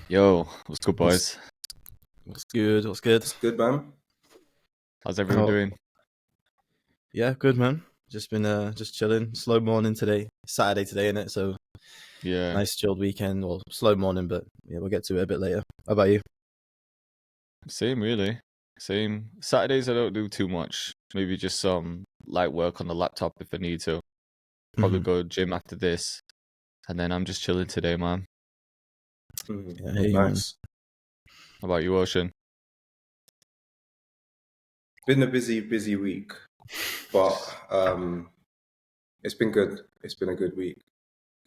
Yo, what's good, What's boys? what's good? What's good? It's good, man. How's everyone Oh, doing? yeah, good man. Just been just chilling. Slow morning today. Saturday today, innit? So Yeah, nice chilled weekend. Well, slow morning, but yeah, we'll get to it a bit later. How about you? same really. Same. Saturdays I don't do too much. Maybe just some light work on the laptop if I need to. Probably hmm go gym after this, and then I'm just chilling today, man. Yeah, hey man. Nice. How about you, Ocean? Been a busy week, but it's been good. It's been a good week.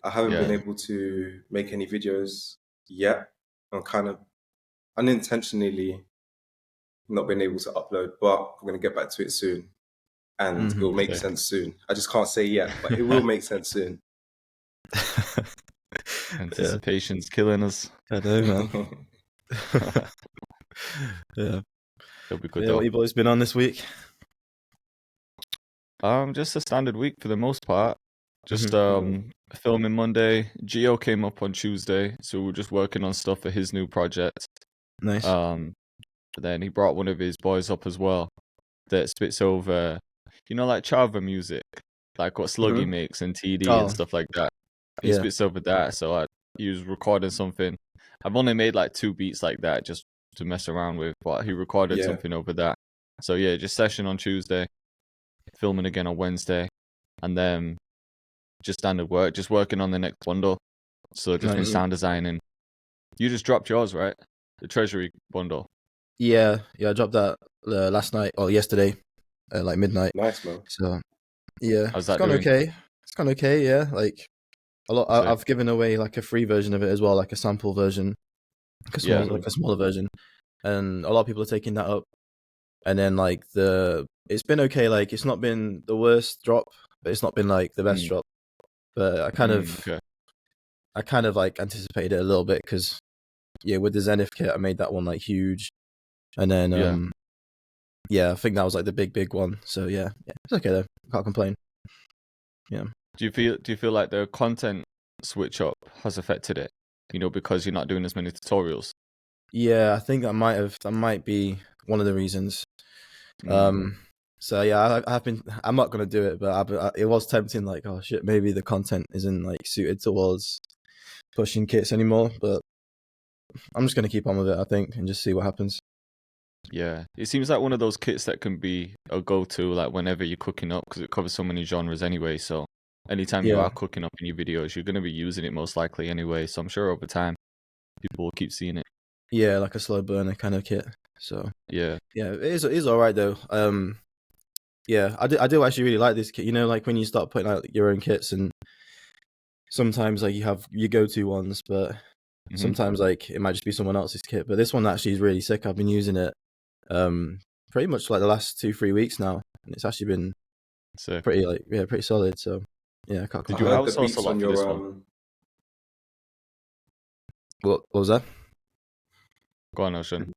I haven't been Yeah, able to make any videos yet. I'm kind of unintentionally not been able to upload, but I'm gonna get back to it soon, and it hmm will make sick. sense soon. I just can't say yet, but it will make sense soon. Yeah, Anticipation's killing us. I know, man. Yeah, It'll be good yeah. What though. you boys been on this week? Just a standard week for the most part. Just Mhm. filming Monday. Geo came up on Tuesday, so we're just working on stuff for his new project. Nice. Um, but then he brought one of his boys up as well that spits over, like Chava music, like what Sluggy Mhm. makes and TD and Oh, stuff like that. He yeah. spits over that, so he was recording something. I've only made like 2 beats like that just to mess around with, but he recorded Yeah. something over that. So yeah, just session on Tuesday, filming again on Wednesday, and then just standard work, just working on the next bundle. So just been Nice. sound designing. You just dropped yours, right? The Treasury bundle. Yeah, yeah. I dropped that last night or yesterday, like midnight. Nice, man. So yeah, How's it's that gone doing? okay. It's gone okay. Yeah, like. A lot. Sick. I've given away like a free version of it as well, like a sample version, Yeah. Mhm. like a smaller version, and a lot of people are taking that up. And then like it's been okay. Like it's not been the worst drop, but it's not been like the best Mm, drop. But okay. I kind of like anticipated it a little bit because yeah, with the Zenith kit, I made that one like huge, and then Yeah. yeah, I think that was like the big one. So yeah, it's okay though. Can't complain. Yeah. Do you feel like the content switch up has affected it? Because you're not doing as many tutorials. Yeah, I think that might be one of the reasons. Mm, Um, so yeah, I'm not gonna do it, but it was tempting. Like, oh shit, maybe the content isn't like suited towards pushing kits anymore. But I'm just gonna keep on with it, I think, and just see what happens. yeah. It seems like one of those kits that can be a go-to like whenever you're cooking up because it covers so many genres anyway. So anytime you Yeah, are cooking up in your videos, you're gonna be using it most likely anyway. So I'm sure over time people will keep seeing it. yeah, like a slow burner kind of kit. So Yeah. yeah, it is all right though. Yeah, I do actually really like this kit. You know, like when you start putting out your own kits, and sometimes like you have your go-to ones, but Hmm. sometimes like it might just be someone else's kit. But this one actually is really sick. I've been using it pretty much like the last 2-3 weeks now, and it's actually been So pretty solid. So yeah, I can't did I you complain. heard the outsource a beats lot on for this your one? What was that? Go on, Ocean.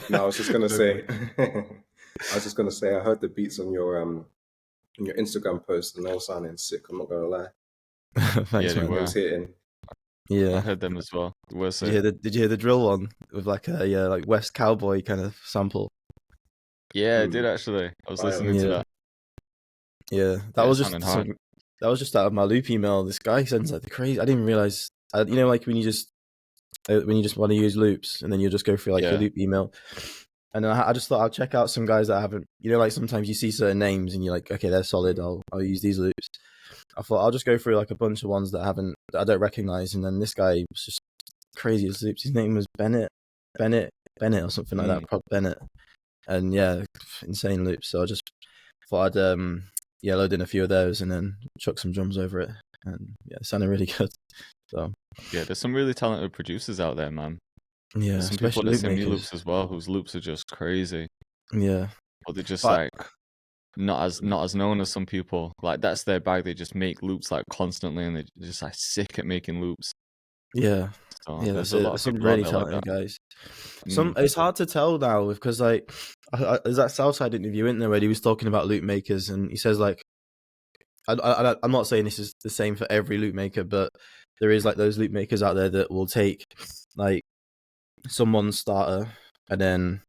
No, I was just gonna Go for say I heard the beats on your Instagram post and they were sounding sick, I'm not gonna lie. it. Yeah, Thanks, they man. It were. was hitting. I Yeah. heard them as well. They were Did you sick. hear the drill one with like a like West Cowboy kind of sample? Yeah, I did Mm. actually. I was Fire. listening to Yeah, that. yeah. Yeah, it sounded hard. That was just out of my loop email. This guy sends like the crazy. I didn't realize. You know, like when you just want to use loops, and then you just go through like your Yeah. loop email. And then I just thought I'll check out some guys that I haven't. You know, like sometimes you see certain names and you're like, okay, they're solid. I'll use these loops. I thought I'll just go through like a bunch of ones that I don't recognize. And then this guy was just crazy as loops. His name was Bennett, Bennett or something like Mm. that. Prob Bennett. And yeah, insane loops. So I just thought I'd load in a few of those and then chuck some drums over it. And yeah, it sounded really good. So Yeah, there's some really talented producers out there, man. yeah, There's some people especially that loop send me makers. loops as well, whose loops are just crazy. Yeah, Or they're just but like not as known as some people. Like that's their bag. They just make loops like constantly, and they're just like sick at making loops. yeah, So yeah, there's that's a it. lot There's of some people out really there like that. talented guys. Mm. It's hard to tell now because like there's that Southside interview in there where he was talking about loop makers and he says like I'm not saying this is the same for every loop maker, but there is like those loop makers out there that will take like someone's starter and then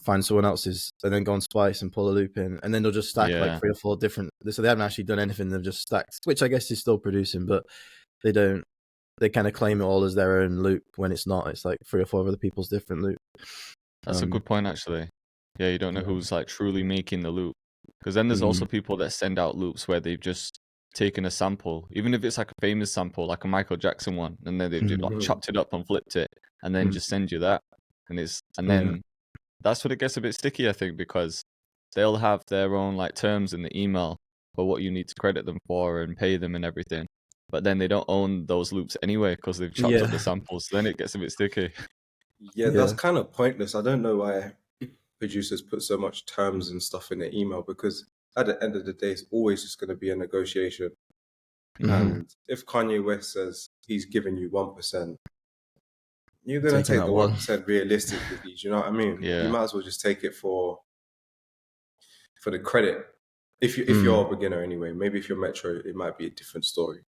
find someone else's, and then go on Splice and pull a loop in, and then they'll just stack like Yeah. 3 or 4 different. So they haven't actually done anything; they've just stacked, which I guess is still producing, but they don't. They kind of claim it all as their own loop when it's not. It's like 3 or 4 other people's different loop. That's a good point, actually. Yeah, you don't know Yeah. who's like truly making the loop. Because then there's also Mhm. people that send out loops where they've just taken a sample, even if it's like a famous sample, like a Michael Jackson one, and then they've like Mhm. chopped it up and flipped it, and then Mhm. just send you that. And Yeah. then that's when it gets a bit sticky, I think, because they'll have their own like terms in the email for what you need to credit them for and pay them and everything. But then they don't own those loops anyway because they've chopped up the Yeah. samples. So then it gets a bit sticky. Yeah, that's Yeah. kind of pointless. I don't know why producers put so much terms and stuff in their email, because at the end of the day, it's always just going to be a negotiation. Mhm. And if Kanye West says he's giving you 1%, you're going to Taking take that the one. 1% realistically. Do you know what I mean? You Yeah. might as well just take it for the credit. If you're Mm. a beginner anyway, maybe if you're Metro, it might be a different story.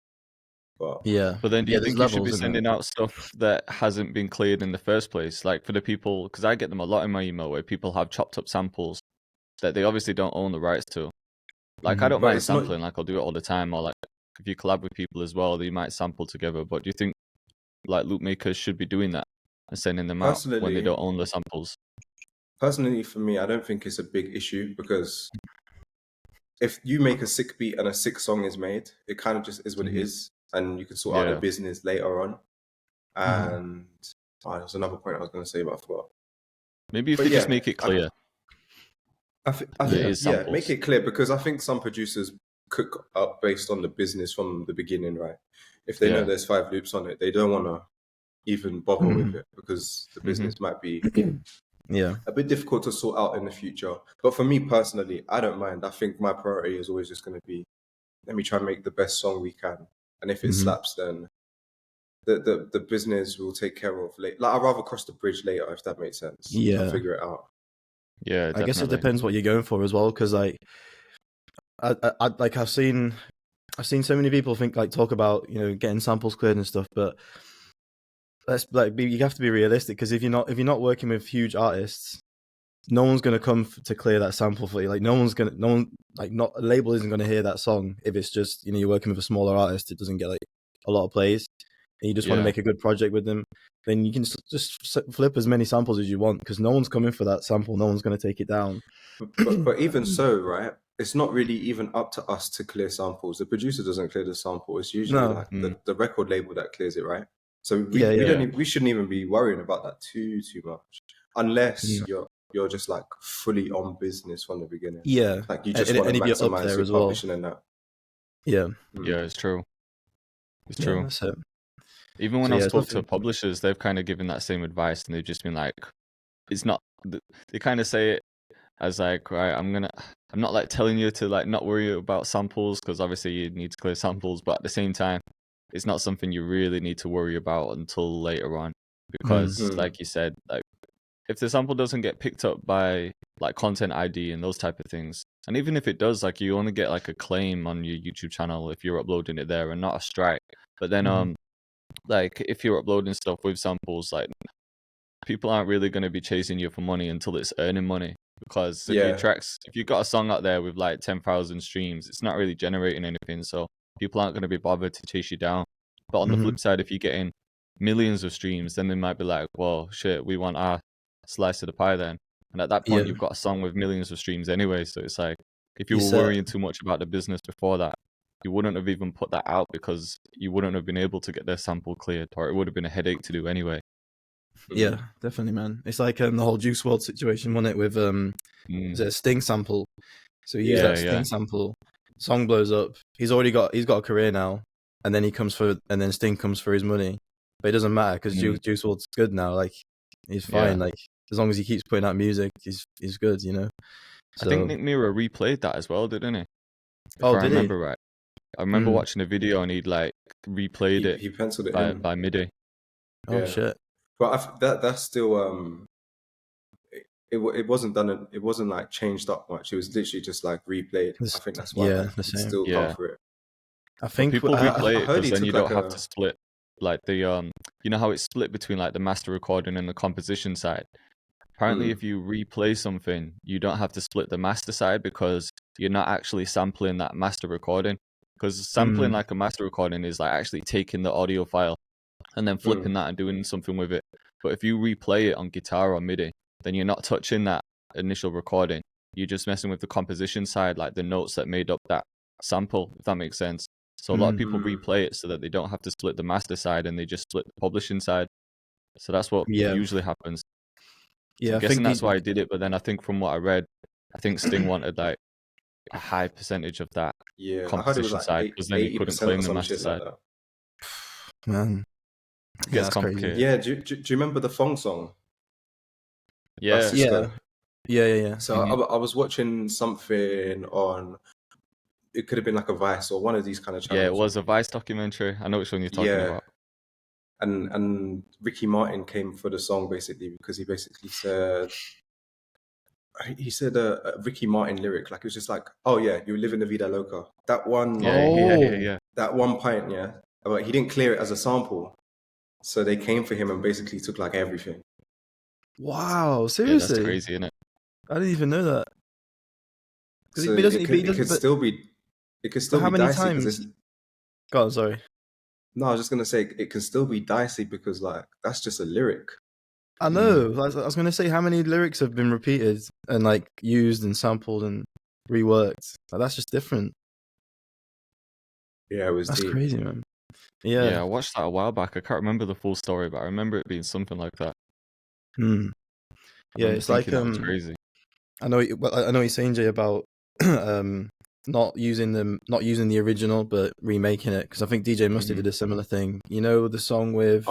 But Yeah. But then do Yeah, you there's think you should be levels in there. sending out stuff that hasn't been cleared in the first place? Like for the people, because I get them a lot in my email where people have chopped up samples that they obviously don't own the rights to. Like I Mhm. don't but mind it's not sampling, like I'll do it all the time, or like if you collab with people as well, you might sample together. But do you think like loop makers should be doing that and sending them out when they personally. don't own the samples? Personally, for me, I don't think it's a big issue, because if you make a sick beat and a sick song is made, it kind of just is what it Mhm. is, and you can sort out the Yeah. business later on. Mhm. And there's another point I was going to say, but I forgot. Maybe if But they just yeah, make it clear I that it think, Yeah. is yeah, make samples. it clear, because I think some producers cook up based on the business from the beginning, right? If they know Yeah. there's 5 loops on it, they don't want to even bother with Mhm. it, because the Mhm. business might be Yeah. a bit difficult to sort out in the future. But for me personally, I don't mind. I think my priority is always just going to be, let me try and make the best song we can, and if it Mhm. slaps, then the business will take care of later. Like, I'd rather cross the bridge later, if that makes sense, and Yeah. figure it out. Yeah, I guess it definitely. depends what you're going for as well, because like I like I've seen so many people talk about getting samples cleared and stuff, but let's you have to be realistic, because if you're not working with huge artists, no one's gonna come to clear that sample for you. Like no one not a label isn't gonna hear that song if it's just you're working with a smaller artist. It doesn't get like a lot of plays, and you just want to Yeah. make a good project with them. Then you can just flip as many samples as you want, because no one's coming for that sample. No one's gonna take it down. But even so, right? It's not really even up to us to clear samples. The producer doesn't clear the sample. It's usually No. like Mm. the record label that clears it, right? So Yeah. we don't Yeah. we shouldn't even be worrying about that too much, unless Mm. you're just like fully on business from the beginning. Yeah. Like you just want to And if you're up maximize there your as well. publishing and that. Yeah. Yeah, it's true. It's Yeah, true. that's it. Even when So I've yeah, it's spoke to nothing. publishers, they've kind of given that same advice, and they've just been like, "It's not." They kind of say it as like, "Right, I'm not like telling you to like not worry about samples, because obviously you need to clear samples, but at the same time, it's not something you really need to worry about until later on, because Mm. like you said, like if the sample doesn't get picked up by like content ID and those type of things, and even if it does, like you only get like a claim on your YouTube channel if you're uploading it there and not a strike. But then Mhm. like if you're uploading stuff with samples, like people aren't really going to be chasing you for money until it's earning money, because Yeah. if you've got a song out there with like 10,000 streams, it's not really generating anything, so people aren't going to be bothered to chase you down. But on the Mhm. flip side, if you're getting millions of streams, then they might be like, well, shit, we want our slice of the pie then. And at that point, Yeah. you've got a song with millions of streams anyway, so it's like, if you You were set. worrying too much about the business before that, you wouldn't have even put that out, because you wouldn't have been able to get their sample cleared, or it would have been a headache to do anyway. Yeah, definitely, man. It's like the whole Juice WRLD situation, wasn't it? With Mm. is it a Sting sample? So he used Yeah. that Sting Yeah. sample. Song blows up. He's got a career now, and then Sting comes for his money. But it doesn't matter, because Mm. Juice WRLD's good now. Like he's fine. Yeah. Like as long as he keeps putting out music, he's good. I think So Nick Mira replayed that as well, didn't he? If oh, I did he? remember right. I remember Mm. watching a video and he'd like replayed it He penciled it in. by MIDI. Oh Yeah. shit. But that's still it wasn't done. It wasn't like changed up much. It was literally just like replayed. I think that's why Yeah, like the it's same. still Yeah. come for it. I But think people I replay it heard because he then took you like don't have to split. like the you know how it's split between like the master recording and the composition side. Apparently, if you replay something, you don't have to split the master side because you're not actually sampling that master recording. Because sampling like a master recording is like actually taking the audio file and then flipping that and doing something with it. But if you replay it on guitar or MIDI, then you're not touching that initial recording. You're just messing with the composition side, like the notes that made up that sample, if that makes sense. So a lot of people replay it so that they don't have to split the master side and they just split the publishing side. So that's what usually happens. So Yeah, I'm I guessing think that's why I did it, but then I think from what I read, I think Sting wanted like a high percentage of that Yeah, I heard it was composition like side because then he couldn't 80% claim or the some master shit like side. that. man, It yeah, gets that's crazy. complicated. Yeah, do you remember the Fong song? By Yeah. Cisco? Yeah. So I was watching something on, it could have been like a Vice or one of these kind of channels. Yeah, it was a Vice documentary. I know which one you're talking about. And Ricky Martin came for the song basically because he basically said a Ricky Martin lyric, like it was just like, oh yeah, you live in the vida loca. That one, Yeah. that one point, yeah. But he didn't clear it as a sample, so they came for him and basically took like everything. Wow, Yeah, seriously? that's crazy, isn't it? I didn't even know that. So it could still be how many dicey because times? it's. God, sorry. No, I was just gonna say it can still be dicey because like that's just a lyric. I know. I was going to say how many lyrics have been repeated and like used and sampled and reworked. Like, that's just different. Yeah, it was That's deep. crazy, man. Yeah, I watched that a while back. I can't remember the full story, but I remember it being something like that. Yeah, it's like that was crazy. I know what you're saying, Jay, about not using the original but remaking it, because I think DJ Mustard did a similar thing. You know the song with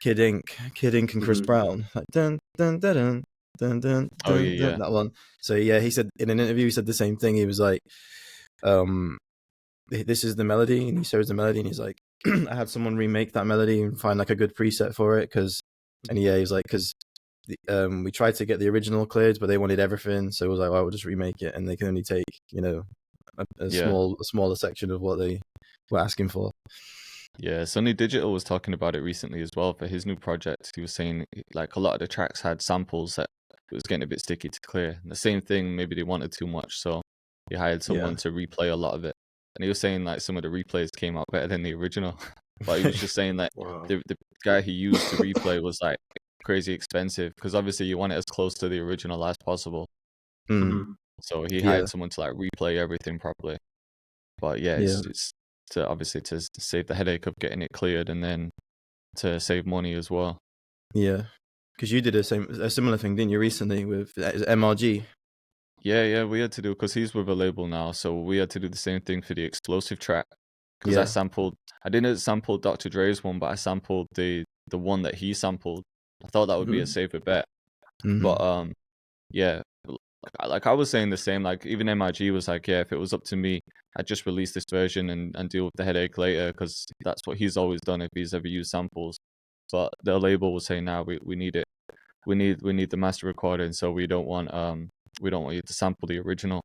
Kid Ink and Chris Brown, like dun dun dun dun dun dun dun, dun, that one. So yeah, he said in an interview, he said the same thing. He was like, this is the melody, and he shows the melody, and he's like, I had someone remake that melody and find like a good preset for it, because he was like, because we tried to get the original cleared, but they wanted everything, so it was like, well, we'll just remake it, and they can only take a smaller section of what they were asking for. Yeah, Sonny Digital was talking about it recently as well for his new project. He was saying like a lot of the tracks had samples that it was getting a bit sticky to clear. And the same thing, maybe they wanted too much, so he hired someone to replay a lot of it. And he was saying like some of the replays came out better than the original. But he was just saying that the guy he used to replay was like crazy expensive because obviously you want it as close to the original as possible. So he hired someone to like replay everything properly. But it's to obviously to save the headache of getting it cleared and then to save money as well. Yeah, because you did a similar thing, didn't you, recently with MRG? Yeah, we had to do, because he's with a label now, so we had to do the same thing for the explosive track. Because I didn't sample Dr. Dre's one, but I sampled the one that he sampled. I thought that would be a safer bet. But yeah, like I was saying the same, like even MIG was like, yeah, if it was up to me, I'd just release this version and deal with the headache later, because that's what he's always done if he's ever used samples. But the label was saying, now we need it. We need the master recording, so we don't want you to sample the original.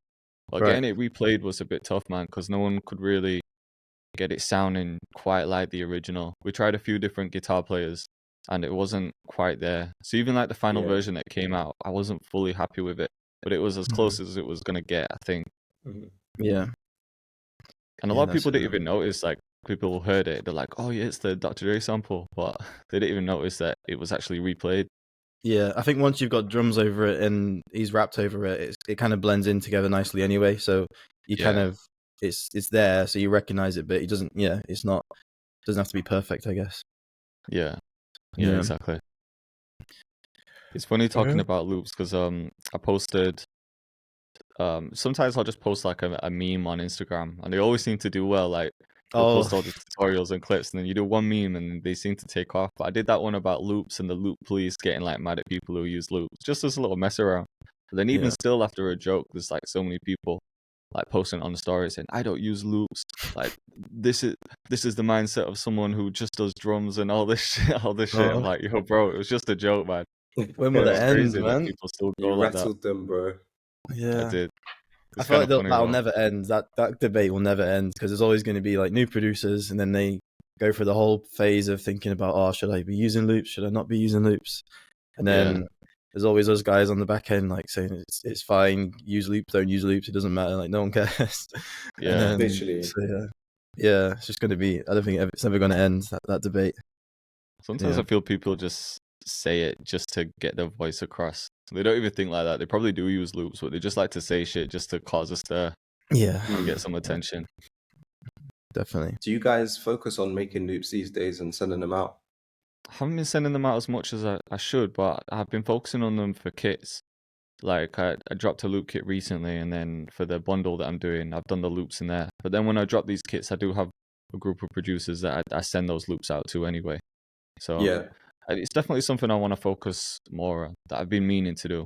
But getting it replayed was a bit tough, man, because no one could really get it sounding quite like the original. We tried a few different guitar players and it wasn't quite there. So even like the final version that came out, I wasn't fully happy with it, but it was as close as it was going to get, I think. Yeah. And a lot of people didn't even notice, like people heard it, they're like, oh yeah, it's the Dr. Dre sample, but they didn't even notice that it was actually replayed. Yeah, I think once you've got drums over it and he's rapped over it, it kind of blends in together nicely anyway. So you kind of it's there, so you recognize it, but it doesn't. Yeah, doesn't have to be perfect, I guess. Yeah, exactly. It's funny talking about loops because I posted. Sometimes I'll just post like a meme on Instagram, and they always seem to do well. Like you'll post all the tutorials and clips, and then you do one meme, and they seem to take off. But I did that one about loops and the loop police getting like mad at people who use loops, just as a little mess around. But then even still, after a joke, there's like so many people like posting on the stories saying, "I don't use loops. Like this is the mindset of someone who just does drums and all this shit, all this shit." I'm like, yo, bro, it was just a joke, man. When will it end, crazy man? that people still go You like rattled them, bro. Yeah, I did. I feel like that'll never end. That debate will never end because there's always going to be like new producers, and then they go through the whole phase of thinking about, oh, should I be using loops? Should I not be using loops? And then there's always those guys on the back end like saying it's fine, use loops, don't use loops, it doesn't matter, like no one cares. And then, literally. so yeah, it's just going to be, I don't think it's never going to end, that debate. Sometimes I feel people just say it just to get their voice across. They don't even think like that. They probably do use loops, but they just like to say shit just to cause a stir. Yeah. And get some attention. Definitely. Do you guys focus on making loops these days and sending them out? I haven't been sending them out as much as I should, but I've been focusing on them for kits. Like I dropped a loop kit recently, and then for the bundle that I'm doing, I've done the loops in there. But then when I drop these kits, I do have a group of producers that I send those loops out to anyway. So Yeah. it's definitely something I want to focus more on, that I've been meaning to do.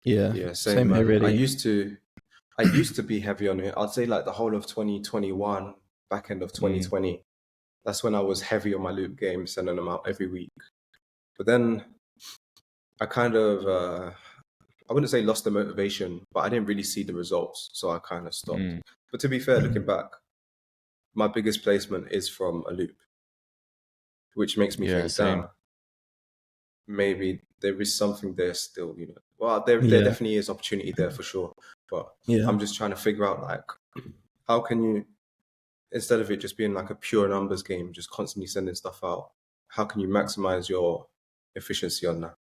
Yeah, same here, really. I used to be heavy on it. I'd say like the whole of 2021, back end of 2020. That's when I was heavy on my loop game, sending them out every week. But then I kind of, I wouldn't say lost the motivation, but I didn't really see the results. So I kind of stopped. But to be fair, looking back, my biggest placement is from a loop, which makes me think, damn, maybe there is something there still, you know. Well, there definitely is opportunity there for sure. But I'm just trying to figure out, like, how can you, instead of it just being like a pure numbers game, just constantly sending stuff out, how can you maximize your efficiency on that?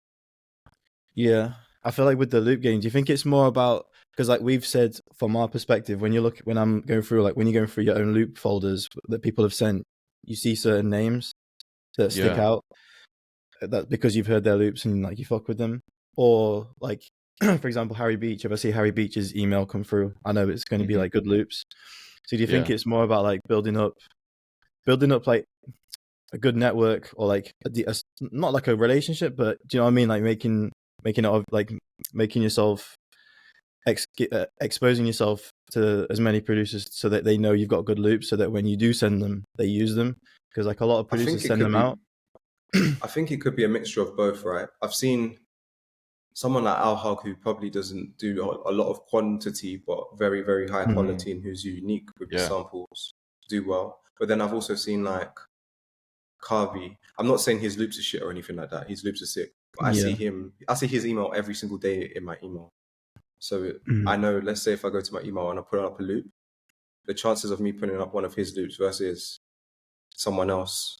Yeah, I feel like with the loop game, do you think it's more about, because like we've said from our perspective, when I'm going through, like when you're going through your own loop folders that people have sent, you see certain names that stick out, that because you've heard their loops and like you fuck with them, or like for example Harry Beach. If I see Harry Beach's email come through, I know it's going to be like good loops. So do you think it's more about like building up like a good network, or like not like a relationship, but do you know what I mean, like making it like making yourself exposing yourself to as many producers so that they know you've got good loops, so that when you do send them, they use them? Because like a lot of producers send them out. I think it could be a mixture of both, right? I've seen someone like Al Hug, who probably doesn't do a lot of quantity, but very, very high quality, and who's unique with his samples, do well. But then I've also seen like Carvey. I'm not saying his loops are shit or anything like that. His loops are sick. But I see his email every single day in my email. So I know, let's say if I go to my email and I put up a loop, the chances of me putting up one of his loops versus someone else,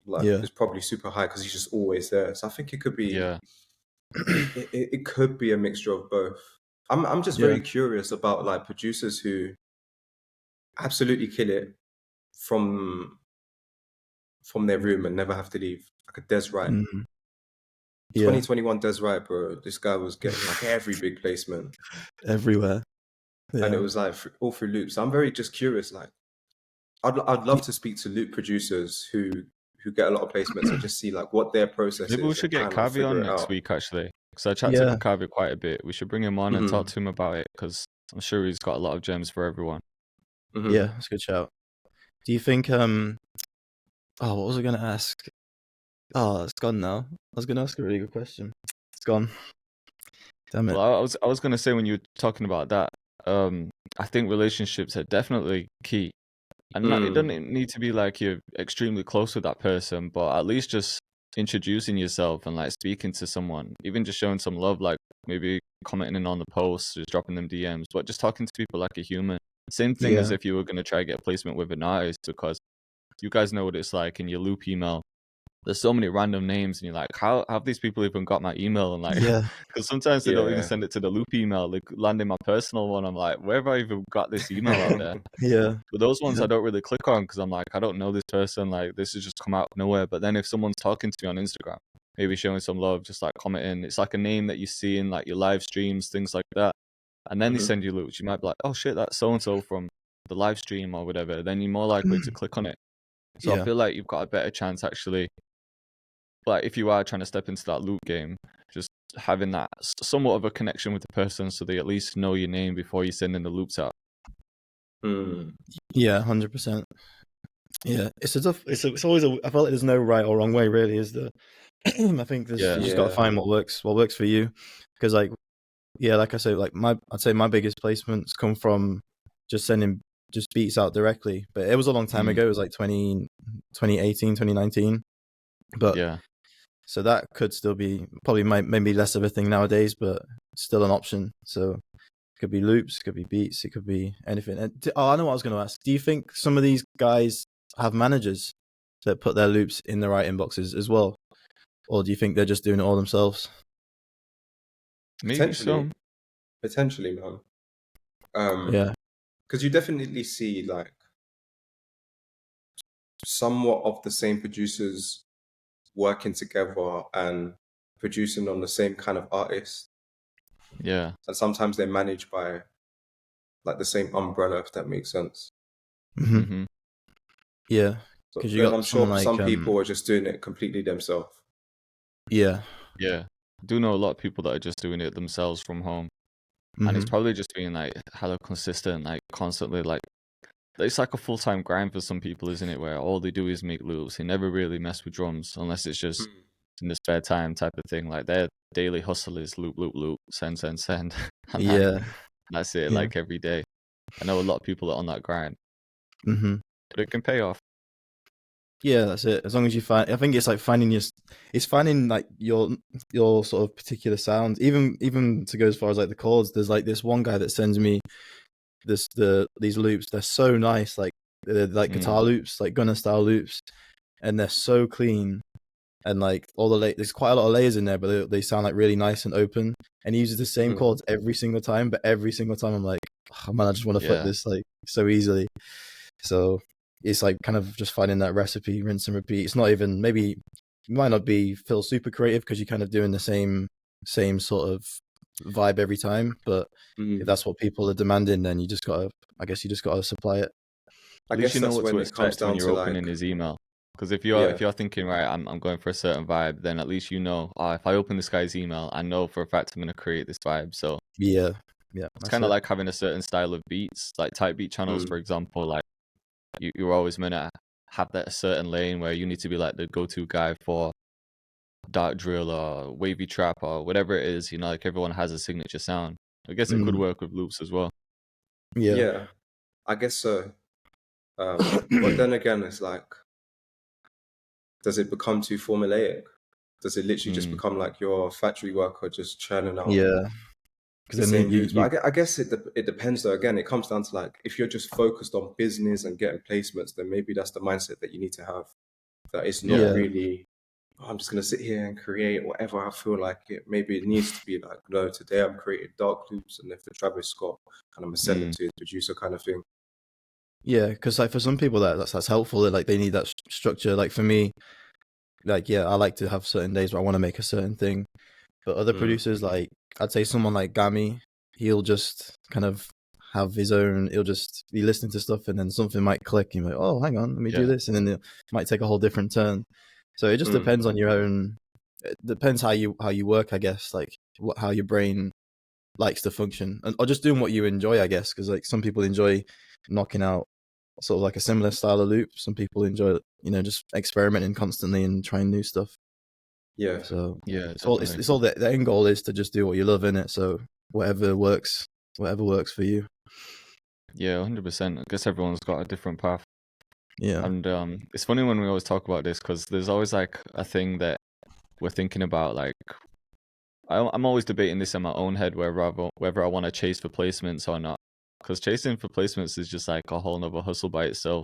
like, is probably super high because he's just always there. So I think it could be, it could be a mixture of both. I'm just very curious about like producers who absolutely kill it from their room and never have to leave, like a Des Wright. 2021 Des Wright, bro. This guy was getting like every big placement everywhere, and it was like all through loops. So I'm very just curious. Like, I'd love to speak to loop producers who get a lot of placements and just see like what their process is. Maybe we should get Kavi on next week, actually, because I chat to Kavi quite a bit. We should bring him on and talk to him about it, because I'm sure he's got a lot of gems for everyone. Yeah, that's a good shout. Do you think what was I going to ask? Oh, it's gone now. I was going to ask a really good question. It's gone. Damn it. Well, I was going to say, when you were talking about that, I think relationships are definitely key. And it doesn't need to be like you're extremely close with that person, but at least just introducing yourself and like speaking to someone, even just showing some love, like maybe commenting on the posts, just dropping them DMs, but just talking to people like a human. Same thing as if you were going to try to get a placement with an artist, because you guys know what it's like in your loop email. There's so many random names, and you're like, how have these people even got my email? And like, because sometimes they don't even send it to the loop email, they land in my personal one. I'm like, where have I even got this email out there? But those ones I don't really click on, because I'm like, I don't know this person, like this has just come out of nowhere. But then if someone's talking to me on Instagram, maybe showing some love, just like commenting, it's like a name that you see in like your live streams, things like that, and then they send you loops, you might be like, oh shit, that's so and so from the live stream or whatever. Then you're more likely to click on it. So I feel like you've got a better chance, actually, like if you are trying to step into that loop game, just having that somewhat of a connection with the person, so they at least know your name before you send in the loops out. Yeah, 100%. Yeah, it's always I feel like there's no right or wrong way, really, is there? I think you just got to find what works for you, because like like I say, like I'd say my biggest placements come from just sending just beats out directly. But it was a long time ago. It was like 2018, 2019. But yeah, so that could still be probably maybe less of a thing nowadays, but still an option. So it could be loops, it could be beats, it could be anything. I know what I was going to ask. Do you think some of these guys have managers that put their loops in the right inboxes as well? Or do you think they're just doing it all themselves? maybe some. Potentially, man. Yeah. Because you definitely see like somewhat of the same producers working together and producing on the same kind of artist. Yeah, And sometimes they're managed by like the same umbrella, if that makes sense. Mm-hmm. Yeah. But Because you then got I'm someone sure like some people are just doing it completely themselves. yeah. yeah. I do know a lot of people that are just doing it themselves from home, and it's Mm-hmm. probably just being like hella consistent, like constantly, like it's like a full-time grind for some people, isn't it? Where all they do is make loops. They never really mess with drums unless it's just in the spare time type of thing. Like their daily hustle is loop, loop, loop, send, send, send, and like Yeah. that's it. Yeah. Like every day. I know a lot of people are on that grind, Mm-hmm. but it can pay off. Yeah, that's it. As long as you find, I think it's like it's finding like your sort of particular sound. Even to go as far as like the chords. There's like this one guy that sends me these loops. They're so nice, like they're like guitar loops, like Gunner style loops, and they're so clean. And like all the there's quite a lot of layers in there, but they sound like really nice and open. And he uses the same chords every single time, but every single time I'm like, oh man, I just want to flip this like so easily. So it's like kind of just finding that recipe, rinse and repeat. It's not even maybe it might not feel super creative because you're kind of doing the same sort of vibe every time. But if that's what people are demanding, then you just gotta supply it. At least you know what to it comes expect when down you're to opening like, his email. Because if you're thinking, right, I'm going for a certain vibe, then at least you know, if I open this guy's email, I know for a fact I'm gonna create this vibe. So Yeah, it's kind of like having a certain style of beats, like type beat channels, for example. Like you're always gonna have that certain lane where you need to be like the go-to guy for dark drill or wavy trap or whatever it is. You know, like everyone has a signature sound. I guess it could work with loops as well. Yeah, I guess so. But then again, it's like, does it become too formulaic? Does it literally just become like your factory worker just churning out because the then same loops? But I guess it depends though. Again, it comes down to like, if you're just focused on business and getting placements, then maybe that's the mindset that you need to have. That it's not really, I'm just going to sit here and create whatever I feel like it. Maybe it needs to be like, no, today I'm creating dark loops, and if the Travis Scott, and I'm going to send it to his producer kind of thing. Yeah, because like for some people that's helpful. Like they need that structure. Like for me, like I like to have certain days where I want to make a certain thing. But other producers, like I'd say someone like Gami, he'll just kind of have his own. He'll just be listening to stuff, and then something might click. And you're like, oh, hang on, let me do this, and then it might take a whole different turn. So it just depends on your own. It depends how you work, I guess. Like how your brain likes to function, or just doing what you enjoy, I guess. Because like some people enjoy knocking out sort of like a similar style of loop. Some people enjoy, just experimenting constantly and trying new stuff. Yeah. So it's all the end goal is to just do what you love in it. So whatever works for you. Yeah, 100%. I guess everyone's got a different path. Yeah. And it's funny when we always talk about this because there's always like a thing that we're thinking about. Like I'm always debating this in my own head whether I want to chase for placements or not. Because chasing for placements is just like a whole nother hustle by itself.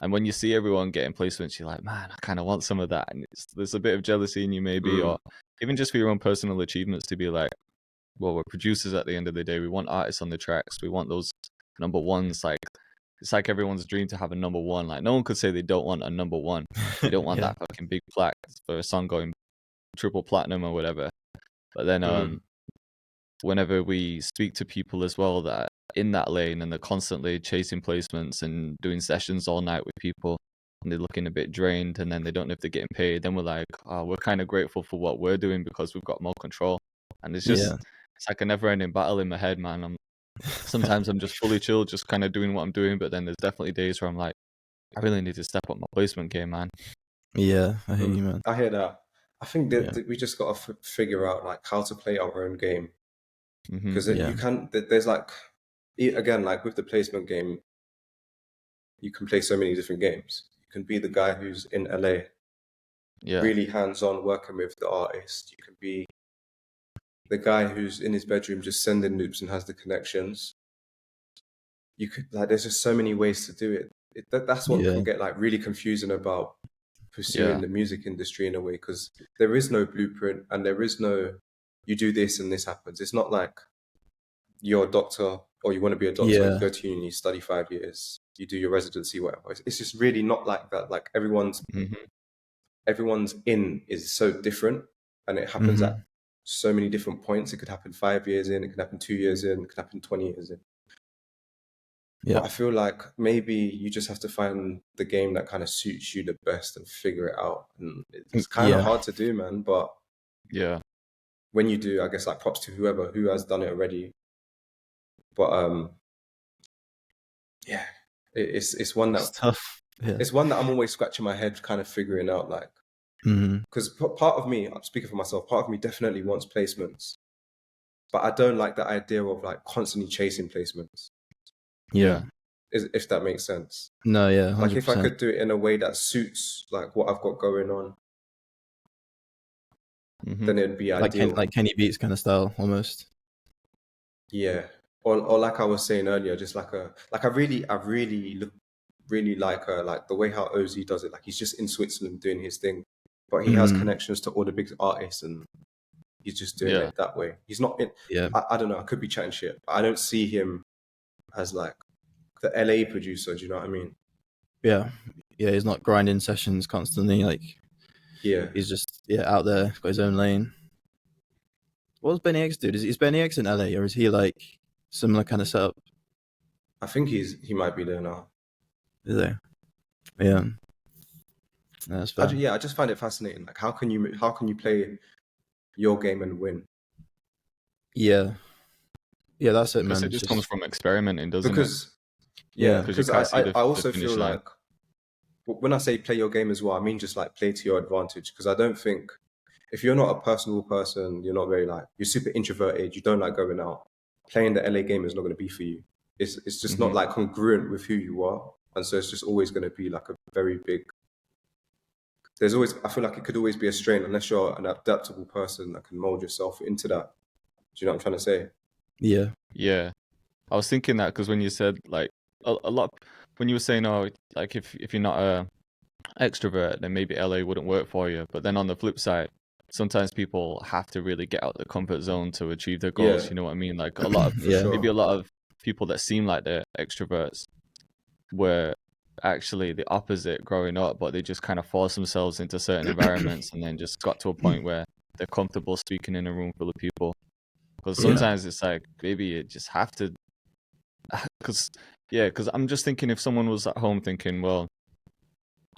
And when you see everyone getting placements, you're like, man, I kind of want some of that. And there's a bit of jealousy in you maybe, or even just for your own personal achievements to be like, well, we're producers at the end of the day. We want artists on the tracks. We want those number ones. Like, it's like everyone's dream to have a number one. Like, no one could say they don't want a number one. They don't want that fucking big plaque for a song going triple platinum or whatever. But then whenever we speak to people as well that in that lane and they're constantly chasing placements and doing sessions all night with people and they're looking a bit drained and then they don't know if they're getting paid, then we're like, oh, we're kind of grateful for what we're doing because we've got more control. And it's just it's like a never-ending battle in my head, man. Sometimes I'm just fully chill, just kind of doing what I'm doing, but then there's definitely days where I'm like, I really need to step up my placement game, man. Yeah, I hear you, man. I hear that. I think that we just got to figure out like how to play our own game, because you can. There's like, again, like with the placement game, you can play so many different games. You can be the guy who's in LA, Yeah. really hands-on working with the artist. You can be the guy who's in his bedroom just sending loops and has the connections. You could like, there's just so many ways to do it. That's what can get like really confusing about pursuing the music industry in a way, because there is no blueprint and there is no you do this and this happens. It's not like you're a doctor or you want to be a doctor, you go to uni, study 5 years, you do your residency, whatever. It's just really not like that. Like everyone's in is so different, and it happens at so many different points. It could happen 5 years in, it could happen 2 years in, it could happen 20 years in. But I feel like maybe you just have to find the game that kind of suits you the best and figure it out. And it's kind of hard to do, man. But when you do, I guess like props to whoever who has done it already. But it's one that it's tough. It's one that I'm always scratching my head, kind of figuring out, like, because part of me, I'm speaking for myself, part of me definitely wants placements, but I don't like the idea of like constantly chasing placements. Yeah. If that makes sense. No, yeah. 100%. Like if I could do it in a way that suits like what I've got going on, then it'd be ideal. Like Kenny Beats kind of style almost. Yeah. Or like I was saying earlier, just like I really like the way how OZ does it. Like he's just in Switzerland doing his thing, but he has connections to all the big artists and he's just doing it that way. He's not in, I don't know, I could be chatting shit, but I don't see him as like the LA producer, do you know what I mean? Yeah. Yeah, he's not grinding sessions constantly, like he's just out there, got his own lane. What does Benny X do? Is Benny X in LA, or is he like similar kind of setup? I think he might be there now. Is he? Yeah. That's fair. I just find it fascinating. Like how can you play your game and win? Yeah, that's it, man. Because it just comes from experimenting, doesn't it? Because I also feel like when I say play your game as well, I mean just like play to your advantage. Because I don't think if you're not a personal person, you're not very like, you're super introverted, you don't like going out, playing the LA game is not going to be for you. It's just not like congruent with who you are, and so it's just always going to be like a very big. I feel like it could always be a strain unless you're an adaptable person that can mold yourself into that. Do you know what I'm trying to say? Yeah. Yeah. I was thinking that because when you said like a lot, when you were saying, oh, like if you're not a extrovert, then maybe LA wouldn't work for you. But then on the flip side, sometimes people have to really get out of the comfort zone to achieve their goals. Yeah. You know what I mean? Like a lot of maybe a lot of people that seem like they're extroverts were actually the opposite growing up, but they just kind of forced themselves into certain environments and then just got to a point where they're comfortable speaking in a room full of people. Because sometimes it's like maybe you just have to. Because I'm just thinking if someone was at home thinking, well,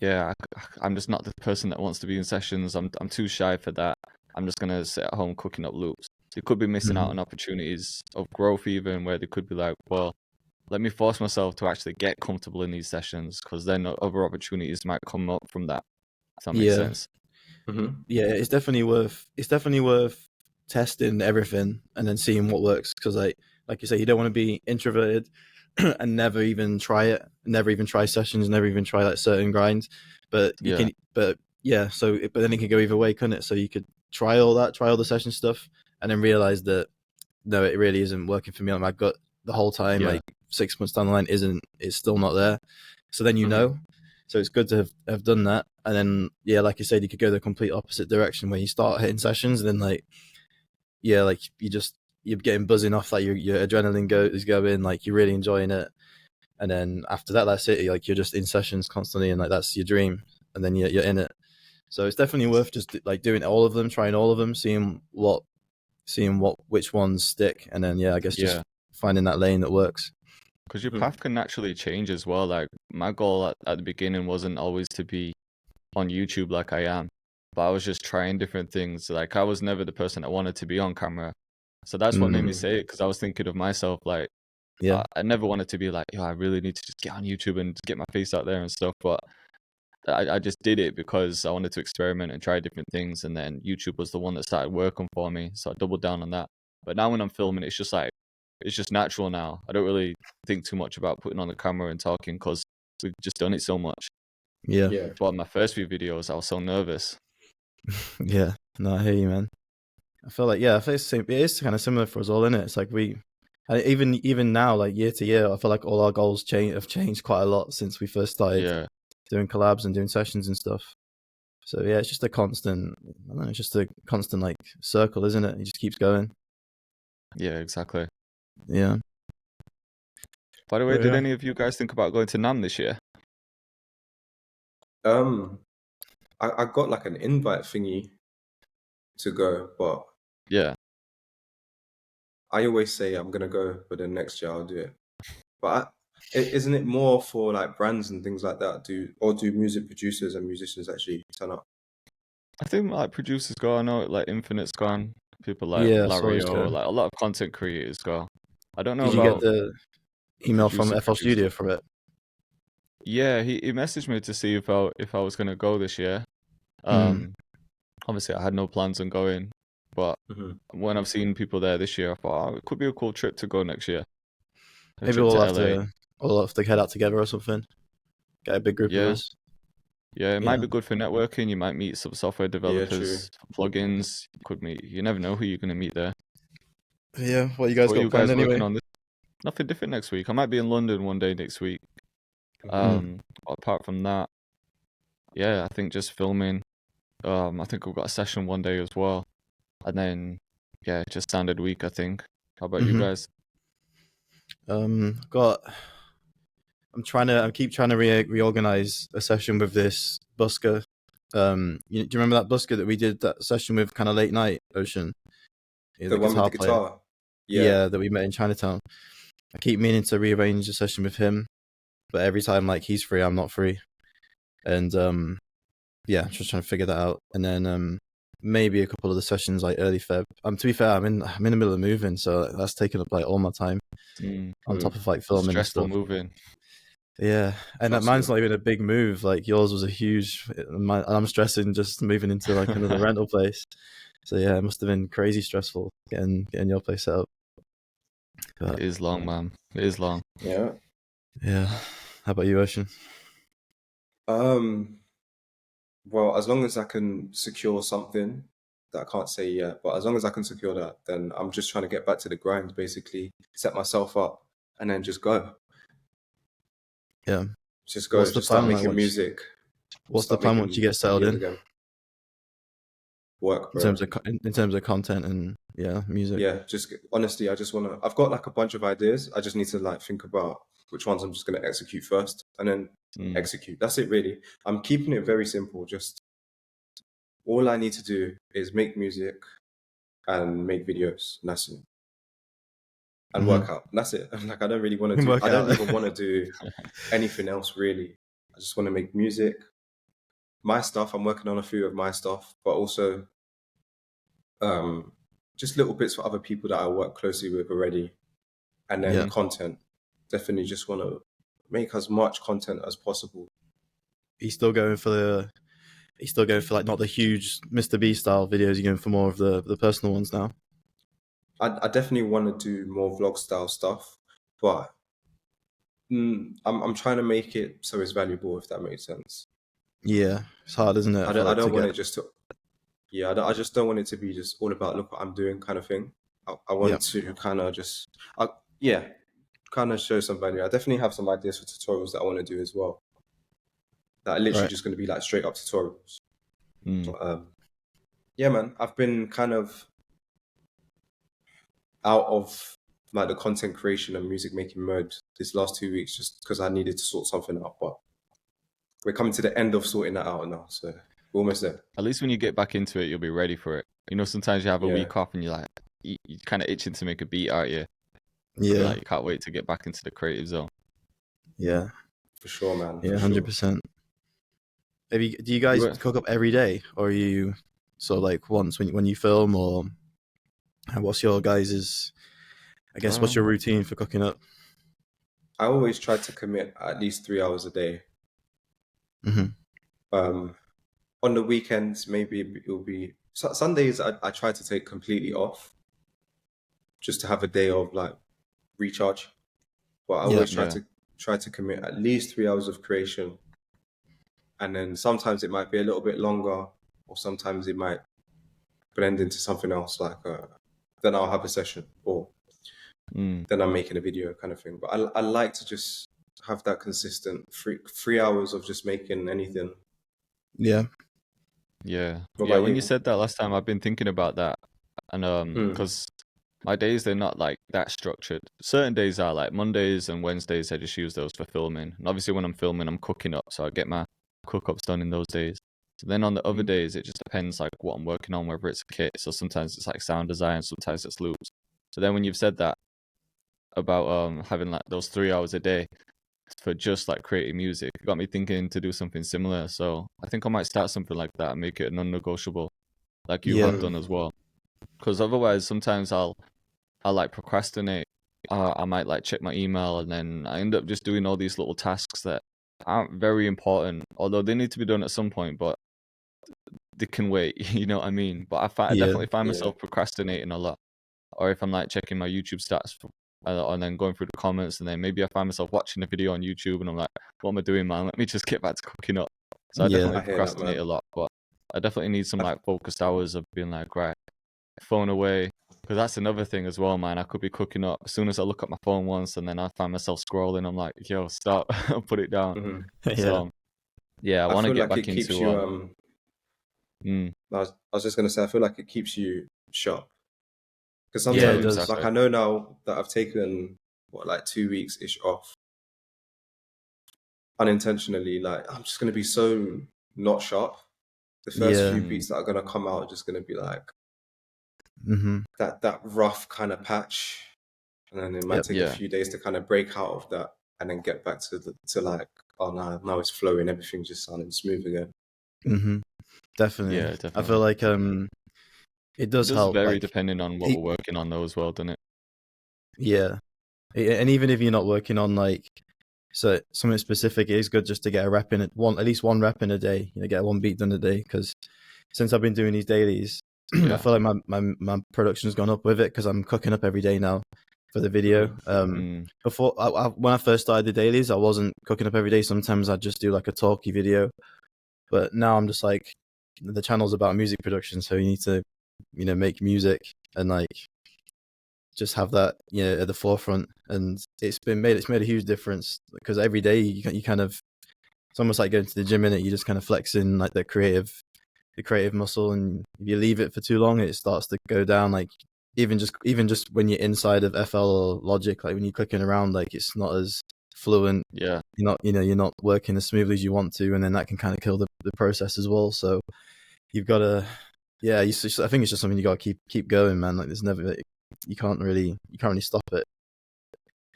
I'm just not the person that wants to be in sessions. I'm too shy for that. I'm just gonna sit at home cooking up loops. They could be missing out on opportunities of growth, even where they could be like, well, let me force myself to actually get comfortable in these sessions, because then other opportunities might come up from that. If that makes sense. Yeah, it's definitely worth testing everything and then seeing what works. Because like you say, you don't want to be introverted and never even try sessions, never even try like certain grinds. But you can, but then it could go either way, couldn't it? So you could try all the session stuff, and then realize that no, it really isn't working for me. Like my gut the whole time, like 6 months down the line, it's still not there. So then you know. So it's good to have done that. And then like you said, you could go the complete opposite direction where you start hitting sessions, and then like you're getting buzzing off, like your adrenaline is going, like you're really enjoying it. And then after that, that's it. Like you're just in sessions constantly, and like that's your dream. And then you're in it. So it's definitely worth just like doing all of them, trying all of them, seeing which ones stick, and then I guess just finding that lane that works. Because your path can naturally change as well. Like my goal at the beginning wasn't always to be on YouTube like I am, but I was just trying different things. Like I was never the person that wanted to be on camera. So that's what made me say it, because I was thinking of myself like, I never wanted to be like, I really need to just get on YouTube and get my face out there and stuff. But I just did it because I wanted to experiment and try different things. And then YouTube was the one that started working for me. So I doubled down on that. But now when I'm filming, it's just natural now. I don't really think too much about putting on the camera and talking, because we've just done it so much. Yeah. Yeah. But my first few videos, I was so nervous. Yeah. No, I hear you, man. I feel like, I feel it's the same. It is kind of similar for us all, isn't it? It's like even now, like year to year, I feel like all our goals have changed quite a lot since we first started doing collabs and doing sessions and stuff. So yeah, it's just a constant. I don't know, it's just a constant like circle, isn't it? It just keeps going. Yeah, exactly. Yeah. By the way, did any of you guys think about going to NAMM this year? I got like an invite thingy to go, but yeah, I always say I'm gonna go, but then next year I'll do it. But isn't it more for like brands and things like that? Do music producers and musicians actually turn up? I think like producers go. I know like Infinite's gone. People like Lario, like a lot of content creators go. I don't know. Did you get the email from FL Studio from it? Yeah, he messaged me to see if I was gonna go this year. Obviously I had no plans on going, but when I've seen people there this year, I thought it could be a cool trip to go next year. Maybe we'll have to head out together or something. Get a big group of us. Yeah, it might be good for networking. You might meet some software developers, plugins. You never know who you're gonna meet there. Yeah, what you guys got planned anyway? Working on this? Nothing different next week. I might be in London one day next week. Apart from that, yeah, I think just filming. I think we've got a session one day as well, and then just standard week. I think. How about you guys? I keep trying to reorganize a session with this busker. Do you remember that busker that we did that session with, kind of late night, Ocean? The one with the guitar. Yeah, that we met in Chinatown. I keep meaning to rearrange a session with him, but every time like he's free, I'm not free, and just trying to figure that out. And then maybe a couple of the sessions like early Feb. To be fair, I'm in the middle of moving, so that's taking up like all my time on top of like filming and stuff. Moving. Yeah, and mine's not even a big move. Like yours was a huge. I'm stressing just moving into like another rental place. So yeah, it must have been crazy stressful getting your place set up. But, it is long, man. It is long. Yeah. Yeah. How about you, Ocean? Well, as long as I can secure something that I can't say yet, but as long as I can secure that, then I'm just trying to get back to the grind, basically, set myself up, and then just go. Yeah. Just go. Just start making music. What's the plan once you get settled in? Again. Work, bro. In terms of content and music. Yeah, just honestly, I've got like a bunch of ideas. I just need to like think about which ones I'm just gonna execute first, and then execute. That's it, really. I'm keeping it very simple. Just all I need to do is make music and make videos. And that's it. And work out. That's it. Like I don't really want to do. I don't even want to do anything else really. I just want to make music. My stuff. I'm working on a few of my stuff, but also just little bits for other people that I work closely with already, and then content. Definitely just want to make as much content as possible. He's still going for like not the huge Mr. B style videos. You're going for more of the personal ones now. I definitely want to do more vlog style stuff, but I'm trying to make it so it's valuable, if that makes sense. Yeah, it's hard, isn't it? I don't want it just to. Yeah, I just don't want it to be just all about look what I'm doing kind of thing. I want to kind of just, kind of show some value. I definitely have some ideas for tutorials that I want to do as well. That are literally just going to be like straight up tutorials. But, yeah, man, I've been kind of out of like the content creation and music making mode this last 2 weeks just because I needed to sort something out. But we're coming to the end of sorting that out now, so we're almost there. At least when you get back into it, you'll be ready for it. You know, sometimes you have a week off and you're like, you kind of itching to make a beat, aren't you? Yeah. Like, you can't wait to get back into the creative zone. Yeah. For sure, man. Yeah, 100%. Do you guys cook up every day, or are you sort of like once when you film, or what's your guys's? I guess what's your routine for cooking up? I always try to commit at least 3 hours a day. On the weekends, maybe it'll be Sundays. I try to take completely off, just to have a day of like recharge. But I always try to try to commit at least 3 hours of creation, and then sometimes it might be a little bit longer, or sometimes it might blend into something else. Like then I'll have a session, or then I'm making a video kind of thing. But I like to just have that consistent 3 hours of just making anything. Yeah. Yeah. What Yeah, about when you? you said that last time, I've been thinking about that. And because my days, they're not like that structured. Certain days are like Mondays and Wednesdays, I just use those for filming. And obviously when I'm filming, I'm cooking up, so I get my cook-ups done in those days. So then on the other days, it just depends like what I'm working on, whether it's a kit. So sometimes it's like sound design, sometimes it's loops. So then when you've said that about having like those 3 hours a day for just like creating music, it got me thinking to do something similar. So I think I might start something like that and make it non-negotiable, like you have done as well. Because otherwise, sometimes I'll like procrastinate. I might like check my email, and then I end up just doing all these little tasks that aren't very important, although they need to be done at some point, but they can wait. You know what I mean? But I definitely find myself procrastinating a lot. Or if I'm like checking my YouTube stats and then going through the comments, and then maybe I find myself watching a video on YouTube, and I'm like, what am I doing, man? Let me just get back to cooking up. So I definitely I hear that, procrastinate man. a lot, but I definitely need some like focused hours of being like, right, phone away. Because that's another thing as well, man. I could be cooking up. As soon as I look at my phone once, and then I find myself scrolling, I'm like, yo, stop, put it down. So yeah, I I want to feel get like it back keeps into you. I was just gonna say, I feel like it keeps you sharp. Because Yeah, it sometimes, does. like I know now that I've taken like 2 weeks ish off unintentionally. Like I'm just gonna be so not sharp. The first Yeah. few beats that are gonna come out are just gonna be like Mm-hmm. that rough kind of patch, and then it might Yep. take a few days to kind of break out of that, and then get back to like, oh no, now it's flowing, everything's just sounding smooth again. Mm-hmm. Definitely. Yeah, I feel definitely. like it It does does help. vary Like, depending on what we're working on though as well, doesn't it? yeah. And even if you're not working on like something specific, it is good just to get a rep in it, at least one rep in a day. You know, get one beat done a day. Because since I've been doing these dailies, I feel like my production's gone up with it because I'm cooking up every day now for the video. Before when I first started the dailies, I wasn't cooking up every day. Sometimes I'd just do like a talky video, but now I'm just like, the channel's about music production, so you need to, make music and like just have that, at the forefront. And it's made a huge difference because every day you kind of, it's almost like going to the gym, in it, you just kind of flexing like the creative muscle, and if you leave it for too long, it starts to go down. Like even just when you're inside of FL or Logic, like when you're clicking around, like it's not as fluent. Yeah. You're not working as smoothly as you want to, and then that can kind of kill the process as well. So you've got to, I think it's just something you got to keep going, man. Like there's never, you can't really stop it.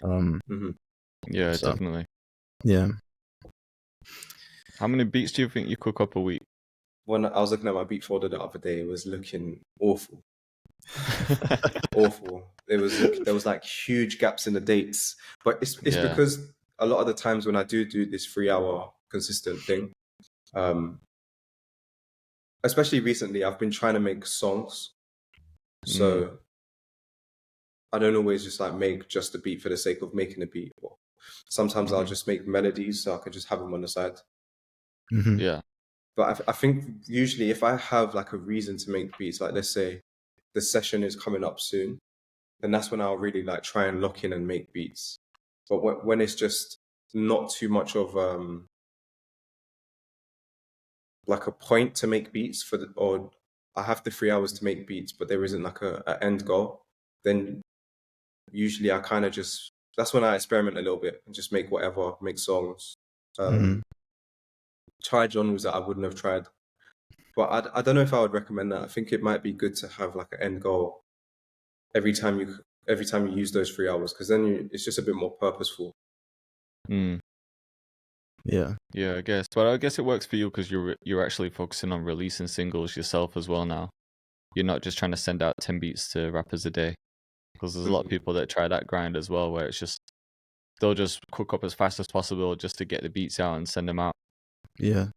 Yeah, definitely. Yeah. How many beats do you think you cook up a week? When I was looking at my beat folder the other day, it was looking awful. Awful. There was like huge gaps in the dates, but it's because a lot of the times when I do this 3 hour consistent thing, especially recently, I've been trying to make songs, so I don't always just like make just a beat for the sake of making a beat. Sometimes I'll just make melodies so I can just have them on the side. Yeah. But I think usually if I have like a reason to make beats, like let's say the session is coming up soon, then that's when I'll really like try and lock in and make beats. But when it's just not too much of like a point to make beats or I have the 3 hours to make beats, but there isn't like a end goal, then usually I kind of that's when I experiment a little bit and just make whatever, make songs, try genres that I wouldn't have tried. But I don't know if I would recommend that. I think it might be good to have like an end goal every time you use those 3 hours, because then it's just a bit more purposeful. Yeah, I guess. But I guess it works for you because you're actually focusing on releasing singles yourself as well now. You're not just trying to send out 10 beats to rappers a day. Because there's a lot of people that try that grind as well, where it's just they'll just cook up as fast as possible just to get the beats out and send them out. Yeah.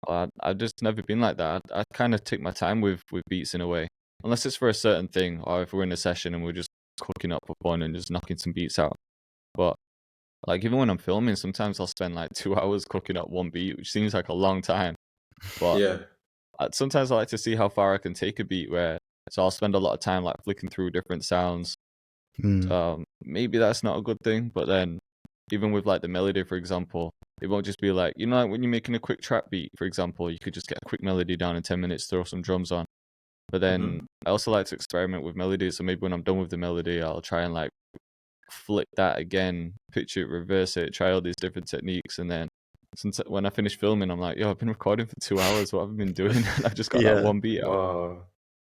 I've just never been like that. I kind of take my time with beats in a way, unless it's for a certain thing, or if we're in a session and we're just cooking up for fun and just knocking some beats out. But Like even when I'm filming, sometimes I'll spend like 2 hours cooking up one beat, which seems like a long time. But Yeah. sometimes I like to see how far I can take a beat. So I'll spend a lot of time like flicking through different sounds. Maybe that's not a good thing, but then even with like the melody, for example, it won't just be like, like when you're making a quick trap beat, for example, you could just get a quick melody down in 10 minutes, throw some drums on. But then I also like to experiment with melodies. So maybe when I'm done with the melody, I'll try and like flip that again, pitch it, reverse it, try all these different techniques. And then when I finish filming, I'm like, yo, I've been recording for 2 hours. What have I been doing? I just got that one beat out. Wow.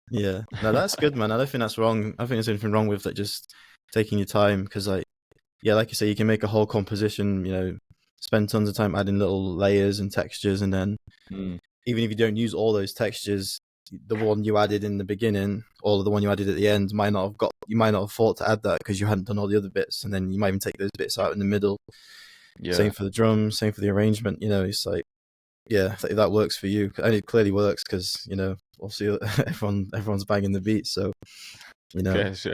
Yeah, no, that's good, man. I don't think that's wrong. I think there's anything wrong with like just taking your time, because like, yeah, like you say, you can make a whole composition, spend tons of time adding little layers and textures, and then even if you don't use all those textures, the one you added in the beginning or the one you added at the end you might not have thought to add that because you hadn't done all the other bits, and then you might even take those bits out in the middle. Same for the drums, same for the arrangement. It's like, yeah, if that works for you, and it clearly works because obviously everyone's banging the beat, so Just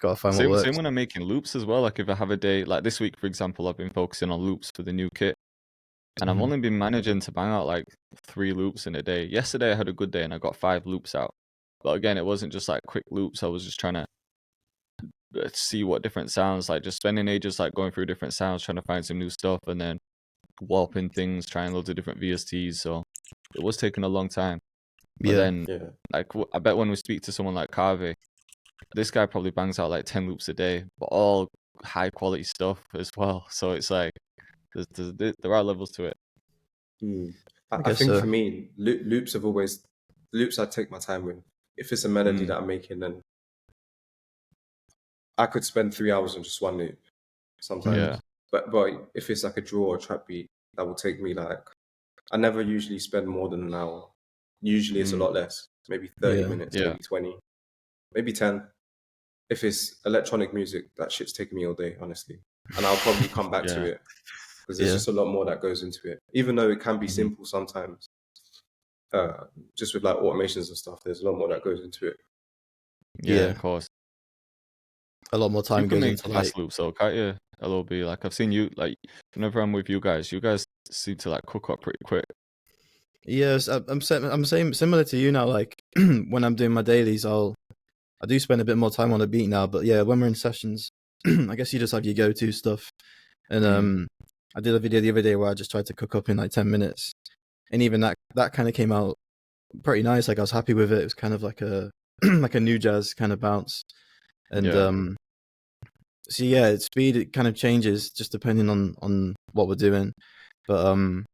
gotta find what works. Same when I'm making loops as well. Like if I have a day like this week, for example, I've been focusing on loops for the new kit, and I've only been managing to bang out like 3 loops in a day. Yesterday I had a good day and I got 5 loops out, but again, it wasn't just like quick loops. I was just trying to see what different sounds, like just spending ages like going through different sounds, trying to find some new stuff, and then warping things, trying loads of different VSTs. So it was taking a long time. But then, like, I bet when we speak to someone like Carve, this guy probably bangs out like 10 loops a day, but all high quality stuff as well. So it's like there are levels to it. I think for me, loops I take my time with. If it's a melody that I'm making, then I could spend 3 hours on just one loop sometimes. Yeah. But if it's like a draw or trap beat, that will take me like, I never usually spend more than an hour. Usually it's a lot less, maybe 30 minutes, maybe 20, maybe 10. If it's electronic music, that shit's taking me all day, honestly. And I'll probably come back to it because there's just a lot more that goes into it. Even though it can be simple sometimes, just with like automations and stuff, there's a lot more that goes into it. Yeah, of course. A lot more time goes into fast loops, though, can't you? LOB, like I've seen you, like whenever I'm with you guys seem to like cook up pretty quick. Yes, I'm saying similar to you now. Like when I'm doing my dailies, I do spend a bit more time on the beat now. But yeah, when we're in sessions, I guess you just have your go-to stuff. And I did a video the other day where I just tried to cook up in like 10 minutes, and even that kind of came out pretty nice. Like I was happy with it. It was kind of like a like a new jazz kind of bounce. And so yeah, speed, it kind of changes just depending on what we're doing. But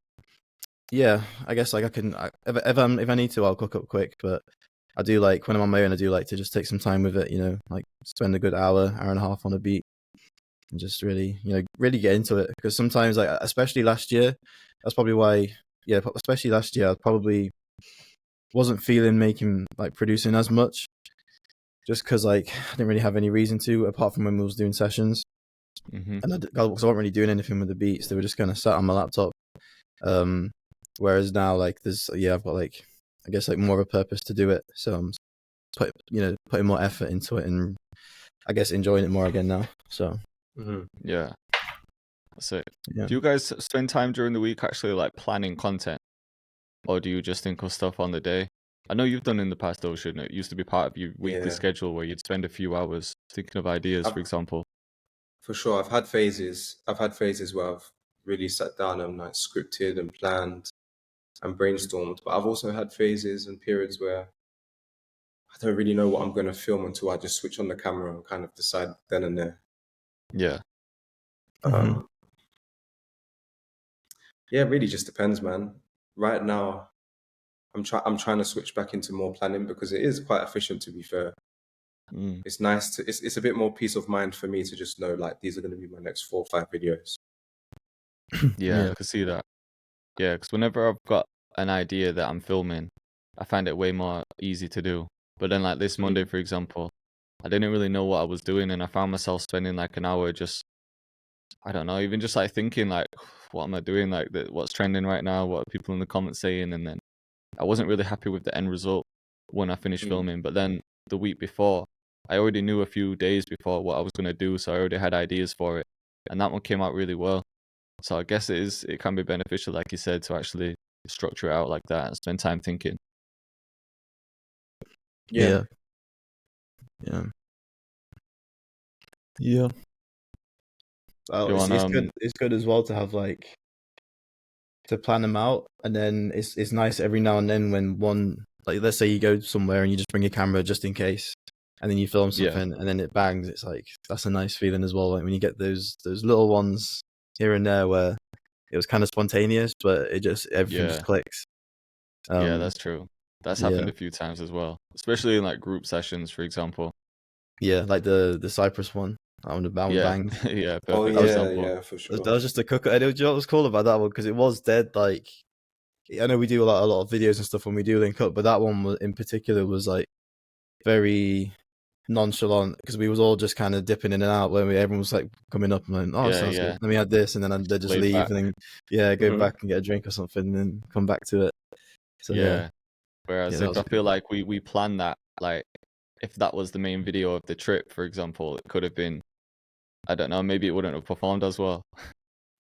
yeah, I guess like if I need to, I'll cook up quick. But I do like when I'm on my own, I do like to just take some time with it. Like spend a good hour and a half on a beat, and just really really get into it. Because sometimes, like especially last year, that's probably why. Yeah, especially last year, I probably wasn't feeling producing as much, just because like I didn't really have any reason to, apart from when we was doing sessions. And I wasn't really doing anything with the beats. They were just kind of sat on my laptop. Whereas now, like I've got like, I guess like more of a purpose to do it. So I'm putting more effort into it, and I guess enjoying it more again now. So yeah, that's it. Yeah. Do you guys spend time during the week actually like planning content, or do you just think of stuff on the day? I know you've done in the past, Ocean. It used to be part of your weekly schedule where you'd spend a few hours thinking of ideas, for example. For sure, I've had phases where I've really sat down and like scripted and planned and brainstormed. But I've also had phases and periods where I don't really know what I'm going to film until I just switch on the camera and kind of decide then and there. Yeah. Yeah, it really just depends, man. Right now, I'm trying to switch back into more planning because it is quite efficient, to be fair. It's nice it's a bit more peace of mind for me to just know like these are going to be my next 4 or 5 videos. Yeah, I can see that. Yeah, because whenever I've got an idea that I'm filming, I find it way more easy to do. But then like this Monday, for example, I didn't really know what I was doing, and I found myself spending like an hour just, I don't know, even just like thinking like, what am I doing? Like what's trending right now? What are people in the comments saying? And then I wasn't really happy with the end result when I finished filming. But then the week before, I already knew a few days before what I was going to do, so I already had ideas for it. and that one came out really well. So I guess it can be beneficial, like you said, to actually structure it out like that and spend time thinking. Yeah. Yeah. Yeah. Oh, it's good. It's good as well to have like to plan them out, and then it's nice every now and then when one, like, let's say you go somewhere and you just bring your camera just in case, and then you film something and then it bangs. It's like that's a nice feeling as well. Like when you get those little ones here and there where it was kind of spontaneous, but everything just clicks. Yeah, that's true. That's happened a few times as well, especially in like group sessions, for example. Yeah, like the Cyprus one. That one banged. Yeah, perfect Oh example. yeah, for sure. That was just a cook. And you know what was cool about that one? Because it was dead. Like, I know we do a lot of videos and stuff when we do link up, but that one in particular was like very nonchalant because we was all just kind of dipping in and out when everyone was like coming up and like, oh, sounds good. Let me add this, and then they just leave back. And then go back and get a drink or something, and then come back to it. So Whereas if I feel like we planned that, like if that was the main video of the trip, for example, it could have been, I don't know, maybe it wouldn't have performed as well.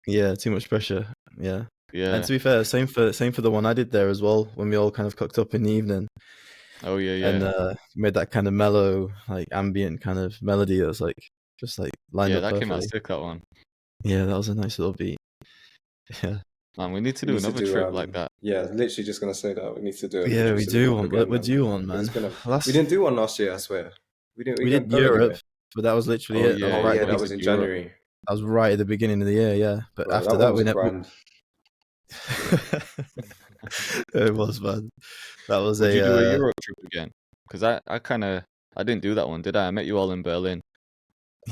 Yeah, too much pressure. Yeah. And to be fair, same for the one I did there as well, when we all kind of cooked up in the evening. Oh yeah. And made that kind of mellow, like ambient kind of melody that was like just like lined up perfectly. Yeah, that came out sick, that one. Yeah, that was a nice little beat. Yeah. Man, we need to do another trip like that. Yeah, literally just gonna say that we need to do it. Yeah, we do one. We're due one, man. We didn't do one last year, I swear. We did Europe, but that was literally it. Yeah, that was in January. That was right at the beginning of the year, yeah. But after that, we never. It was, man. That was Did you do a Europe trip again? Because I didn't do that one, did I? I met you all in Berlin.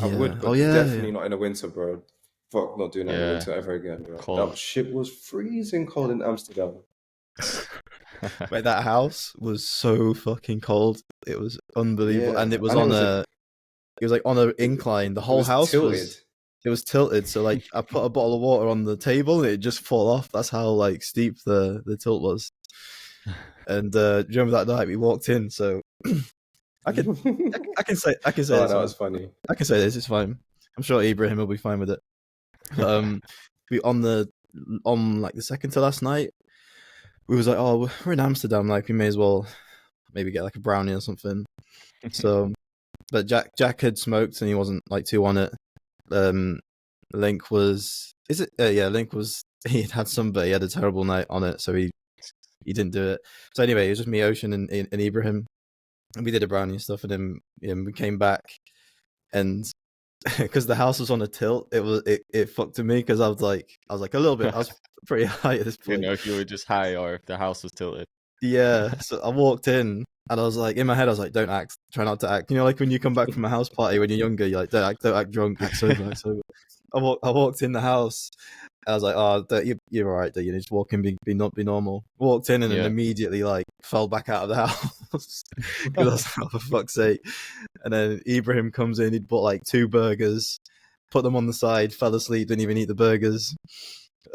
I would, but definitely not in the winter, bro. Fuck, not doing that in the winter ever again, bro. That shit was freezing cold in Amsterdam. Wait, that house was so fucking cold. It was unbelievable, and it was on it was like on an incline. The whole house was tilted. So like, I put a bottle of water on the table and it just fall off. That's how like steep the tilt was. And do you remember that night we walked in? So I can say oh, that was funny. I can say this. It's fine. I'm sure Ibrahim will be fine with it. We on like the second to last night, we was like, oh, we're in Amsterdam, like we may as well maybe get like a brownie or something. So, but Jack had smoked and he wasn't like too on it. Link was he had some, but he had a terrible night on it, so he didn't do it. So anyway, it was just me, Ocean, and Ibrahim, and we did a brownie and stuff, and then we came back, and because the house was on a tilt, it fucked with me because I was like a little bit, I was pretty high at this point. You know, if you were just high or if the house was tilted. Yeah, so I walked in and I was like, in my head, I was like, don't act, try not to act. You know, like when you come back from a house party when you're younger, you're like, don't act drunk, act sober, act sober. I walked in the house and I was like, oh, you're all right, you just walk in, be normal. Walked in and then immediately like fell back out of the house because I was like, oh, for fuck's sake. And then Ibrahim comes in, he'd bought like 2 burgers, put them on the side, fell asleep, didn't even eat the burgers.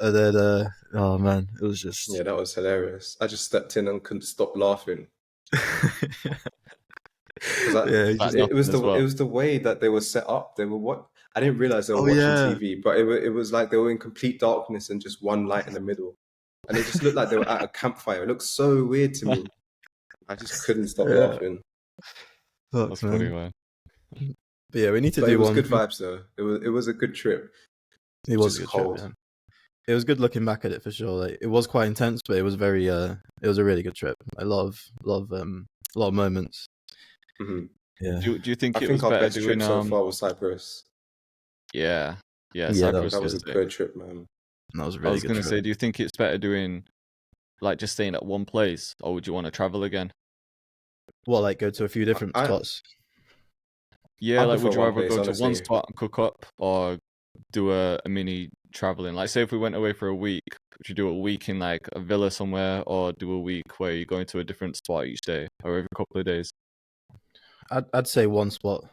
And then, oh man, it was just... Yeah, that was hilarious. I just stepped in and couldn't stop laughing. It was the way that they were set up. They were I didn't realize they were watching TV, but it was like they were in complete darkness and just one light in the middle, and it just looked like they were at a campfire. It looked so weird to me. I just couldn't stop laughing. That's funny, man. But yeah, we need to do one. It was good vibes though. It was a good trip. It was a good trip, man. It was good looking back at it for sure. Like, it was quite intense, but it was very it was a really good trip. I love a lot of moments. Mm-hmm. Yeah. Do you think I think our best trip so far was Cyprus? Yeah, Cyprus that was a good trip, man. That was a really good trip. I was gonna say, do you think it's better doing like just staying at one place, or would you want to travel again? Well, like go to a few different spots. Yeah, like would you rather go to one spot and cook up, or do a mini traveling? Like, say if we went away for a week, would you do a week in like a villa somewhere, or do a week where you're going to a different spot each day or every couple of days? I'd say one spot.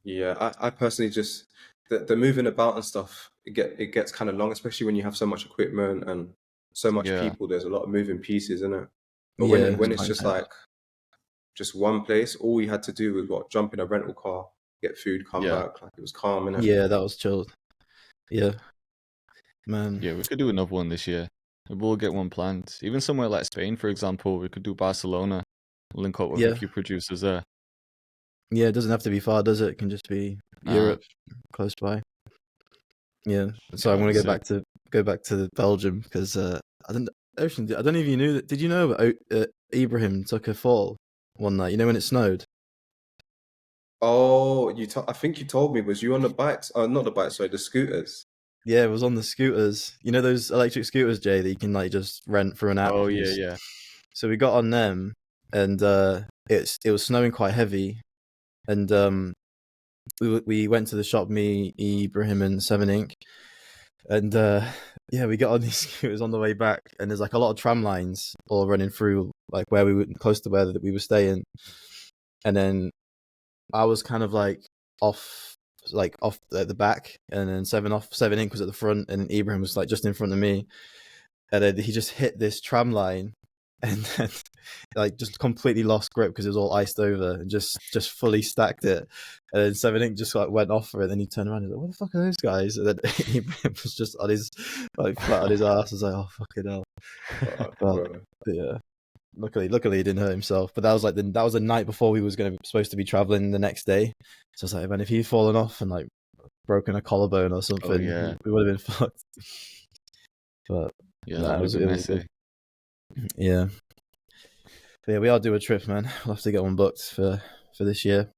Yeah, I personally just the moving about and stuff. It gets kind of long, especially when you have so much equipment and so much people. There's a lot of moving pieces, isn't it? But when it's just like just one place, all you had to do was jump in a rental car, get food, come back. Like, it was calm, innit? Yeah, that was chilled. Yeah, man. Yeah, we could do another one this year. We'll get one planned. Even somewhere like Spain, for example, we could do Barcelona. Link up with a Yeah, few producers there. yeah. It doesn't have to be far, does it? It can just be Nah, Europe, close by. Yeah. So yeah, I'm that'd gonna be sick. go back to Belgium because I don't actually, I don't know if you knew that. Did you know Ibrahim took a fall one night? You know when it snowed? Oh, I think you told me, was you on the bikes? Not the bikes, sorry, the scooters. Yeah, it was on the scooters. You know those electric scooters, Jay, that you can like just rent for an app. Oh yeah, yeah. So we got on them, and it was snowing quite heavy, and we went to the shop, me, Ibrahim, and Seven Ink, and yeah, we got on these scooters on the way back, and there's like a lot of tram lines all running through like where we were close to where that we were staying, and then I was kind of off off at the back, and then Seven Ink was at the front, and Ibrahim was like just in front of me, and then he just hit this tram line, and then like just completely lost grip because it was all iced over, and just fully stacked it, and then Seven Ink just like went off for it. Then he turned around and was like, "What the fuck are those guys?" And then Ibrahim was just on his like flat on his ass. I was like, "Oh fucking hell!" Fuck, But bro. yeah. Luckily, he didn't hurt himself. But that was like that was the night before we was supposed to be traveling the next day. So I was like, man, if he'd fallen off and like broken a collarbone or Oh something, yeah, we would have been fucked. But yeah. no, That would have been it was good. messy. Yeah, but yeah, we are due a trip, man. We'll have to get one booked for this year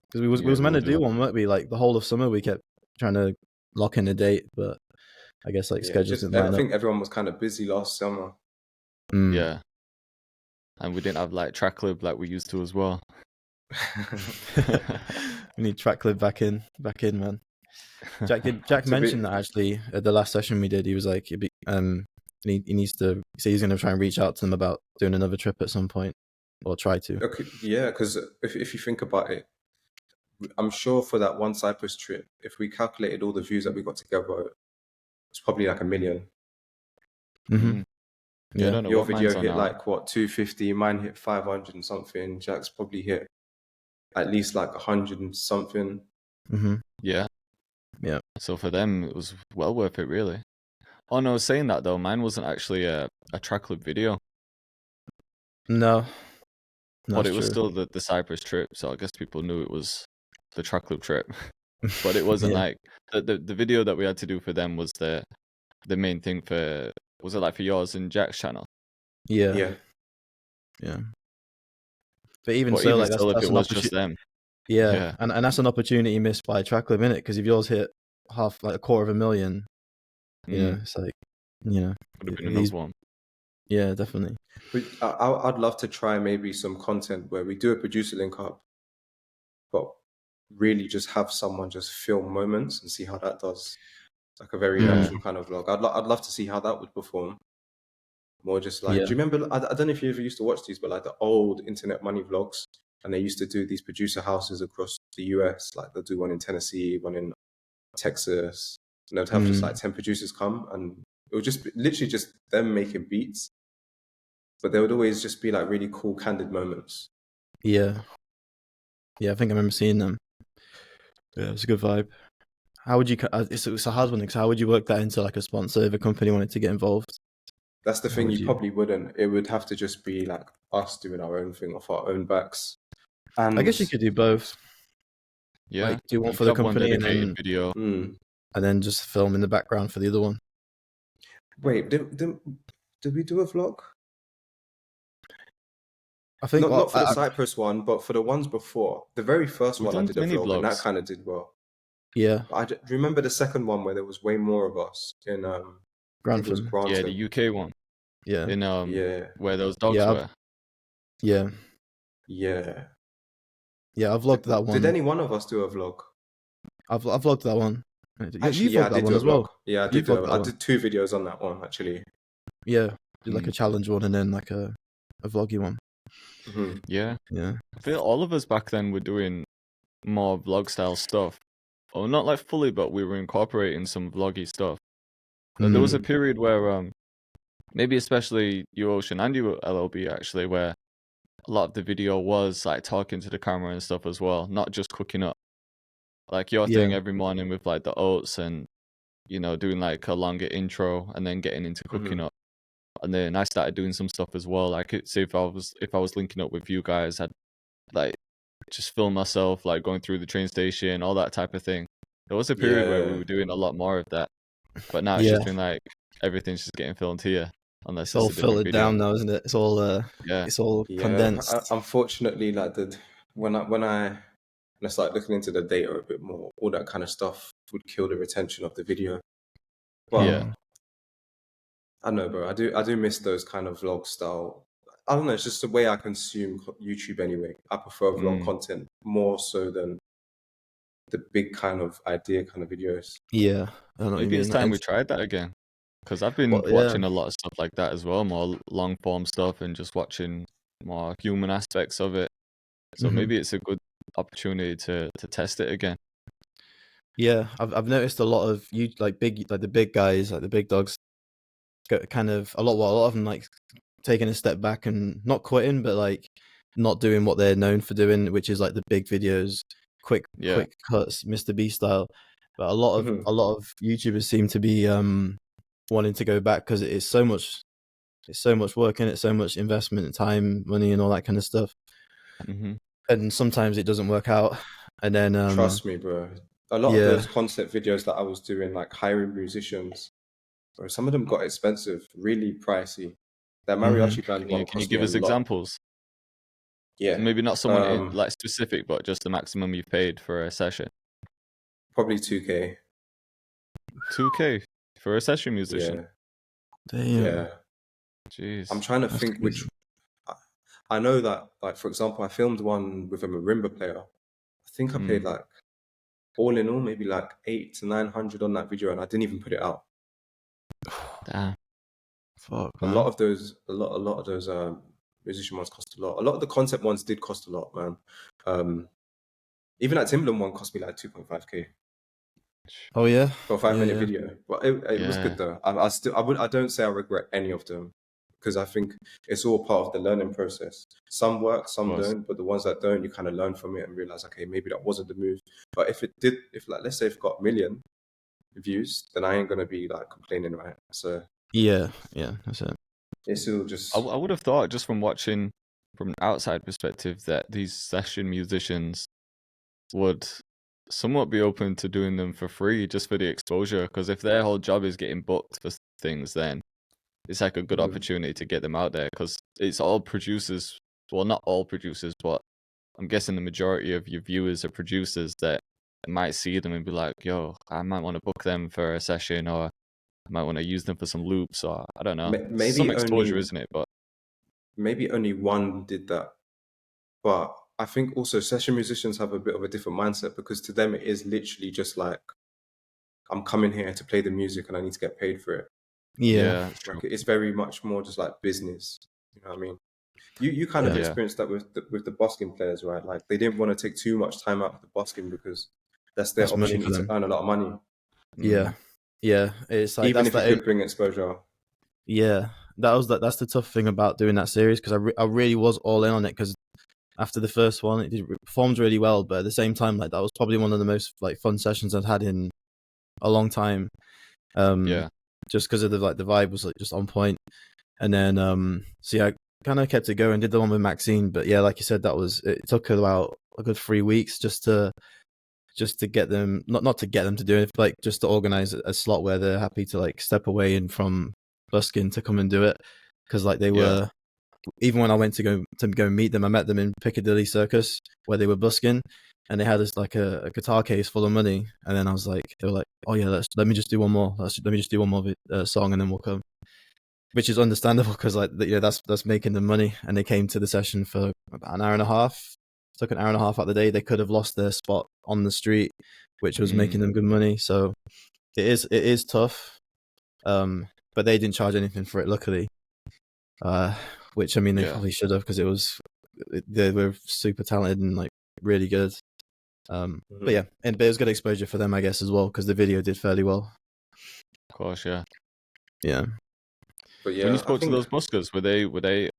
because we Yeah, was meant we'll to do do. one, weren't we? Like the whole of summer, we kept trying to lock in a date, but I guess like Yeah, schedules just didn't I line up. think everyone was kind of busy last summer. Yeah, and we didn't have like track club like we used to as well. We need track club back in, man. Jack To be mentioned that actually at the last session we did. He was like, he needs to. So he's going to try and reach out to them about doing another trip at some point, or try to. okay, yeah, because if you think about it, I'm sure for that one Cyprus trip, if we calculated all the views that we got together, it's probably like 1 million. Mm-hmm. Yeah, I don't know Your what mine's video on hit now. like what 250, mine hit 500 and something. Jack's probably hit at least like 100 and something. Mm-hmm. Yeah. Yeah. So for them, it was well worth it, really. Oh no, saying that though, mine wasn't actually a track club video, No, but that's it was true. still the Cyprus trip. So I guess people knew it was the track club trip. But it wasn't Yeah. like the video that we had to do for them was the main thing for. Was it like for yours and Jack's channel? Yeah. Yeah. But even But so, even like still, if that's it an was just opportunity. them, Yeah, yeah, and that's an opportunity missed by track club, innit? Because if yours hit half, like 250,000, it's like, would have been these. another one. Yeah, definitely. But I'd love to try maybe some content where we do a producer link up, but really just have someone just film moments and see how that does. Like a very natural kind of vlog. I'd love to see how that would perform. More just like, Yeah. do you remember? I don't know if you ever used to watch these, but like the old Internet Money vlogs, and they used to do these producer houses across the US. Like they'll do one in Tennessee, one in Texas, and they'd have just like 10 producers come, and it would just be literally just them making beats, but there would always just be like really cool candid moments. Yeah. Yeah, I think I remember seeing them. Yeah, it's a good vibe. How would you? It's a hard one because how would you work that into like a sponsor if a company wanted to get involved? That's the How thing, would you you? probably wouldn't. It would have to just be like us doing our own thing off our own backs. I And guess you could do both. Yeah, Like do one you for could the have one company dedicated video. mm, and then just film in the background for the other one. wait, did we do a vlog? I think. Not for the Cyprus one, but for the ones before. The very first We've one I done did a mini vlog, and that vlogs. kind of did well. yeah, But remember the second one where there was way more of us in I think it was Grantham. Yeah, Grantham. the UK one Yeah, in Yeah, where those dogs yeah, were. yeah, yeah. yeah. I've vlogged that Did one. any one of us do a vlog? I've vlogged that one. You Actually, yeah, I vlogged that did one do a as vlog. well. Yeah, I You did vlogged that I one. did 2 videos on that one actually. Yeah, did like a challenge one and then like a vloggy one. Hmm. Yeah, Yeah. I feel all of us back then were doing more vlog style stuff. Or not like fully, but we were incorporating some vloggy stuff. There was a period where maybe especially you Ocean and you LLB actually, where a lot of the video was like talking to the camera and stuff as well, not just cooking up. Like your thing Yeah. every morning with like the oats and doing like a longer intro and then getting into cooking up. And then I started doing some stuff as well. Like, say if I was linking up with you guys, I'd like just film myself like going through the train station, all that type of thing. There was a period where we Yeah. were doing a lot more of that, but now it's Yeah, just been like everything's just getting filmed here, unless it's it's all a different filtered video. down now, isn't it? It's all Yeah, condensed. Unfortunately, like when I started looking into the data a bit more, all that kind of stuff would kill the retention of the video. But yeah. I don't know, bro. I do miss those kind of vlog style. I don't know. It's just the way I consume YouTube anyway. I prefer vlog Mm. content more so than the big kind of idea kind of videos. Yeah, I don't know what you Maybe it's mean. time we And tried that again. Because I've been well, yeah, watching a lot of stuff like that as well, more long form stuff and just watching more human aspects of it. So mhm. maybe it's a good opportunity to test it again. Yeah, I've noticed a lot of the big guys, like the big dogs, kind of a lot of them like taking a step back and not quitting, but like not doing what they're known for doing, which is like the big videos, quick Yeah. cuts, Mr. Beast style. But a Mhm. lot of YouTubers seem to be wanting to go back because it's so much work in it, so much investment, time, money, and all that kind of stuff. Hmm. And sometimes it doesn't work out, and then Trust me, bro. A lot of yeah, those concept videos that I was doing, like hiring musicians, bro, some of them got expensive, really pricey. That mhm. mariachi band one Can you cost me give a us lot. examples? Yeah, So maybe not someone um, like specific, but just the maximum you've paid for a session. probably 2K. 2K for a session musician. Yeah, Damn, yeah. I'm Jeez. trying to that's think which. crazy. I know that, like, for example, I filmed one with a marimba player. I think I paid Mm. like, all in all, maybe like 800 to 900 on that video, and I didn't even put it out. Damn. Fuck, A lot man. of those, musician ones cost a lot. A lot of the concept ones did cost a lot, man. Even that Timberland one cost me like 2.5K Oh yeah, for a 5 minute yeah. video. But it was good Yeah. though. I don't say I regret any of them because I think it's all part of the learning process. Some work, Of some course. don't, but the ones that don't, you kind of learn from it and realize, okay, maybe that wasn't the move. But if it did, if like let's say it got 1 million views, then I ain't gonna be like complaining, right? So Yeah, that's it. it's all I just would have thought just from watching from an outside perspective that these session musicians would somewhat be open to doing them for free just for the exposure. Because if their whole job is getting booked for things, then it's like a good opportunity to get them out there. Because it's all producers, well, not all producers, but I'm guessing the majority of your viewers are producers that might see them and be like, yo, I might want to book them for a session, or I might want to use them for some loops, or I don't know. Some maybe exposure, only isn't it? But one did that. But I think also session musicians have a bit of a different mindset because to them it is literally just like I'm coming here to play the music and I need to get paid for it. Yeah, yeah, that's true. Like it's very much more just like business. You know what I mean? You kind of yeah, Yeah, experienced that with the busking players, right? Like they didn't want to take too much time out of the busking because that's their that's money opportunity for to them. earn a lot of money, Yeah, mm, yeah. It's like even that's if it the could bring exposure. yeah. That's the tough thing about doing that series because I really was all in on it because after the first one it performed really well, but at the same time like that was probably one of the most like fun sessions I've had in a long time. yeah, Just because of the like the vibe was like just on point. And then so yeah, I kind of kept it going, did the one with Maxine, but yeah, like you said, it took about a good 3 weeks just to get them not to get them to do it, but like just to organize a slot where they're happy to like step away and from Busking to come and do it because like they yeah. were even when I went to go meet them, I met them in Piccadilly Circus where they were busking, and they had this like a guitar case full of money, and then they were like, oh yeah, let me just do one more, let me just do one more song, and then we'll come, which is understandable because like that's making them money, and they came to the session for about an hour and a half. Took an hour and a half out of the day. They could have lost their spot on the street, which was making Mm, them good money. So it is tough. But they didn't charge anything for it, luckily. Which I mean they yeah, probably should have because they were super talented and like really good. But yeah, but it was good exposure for them, I guess, as well because the video did fairly well. of course, yeah. Yeah. But When you yeah, I spoke to think those buskers, were they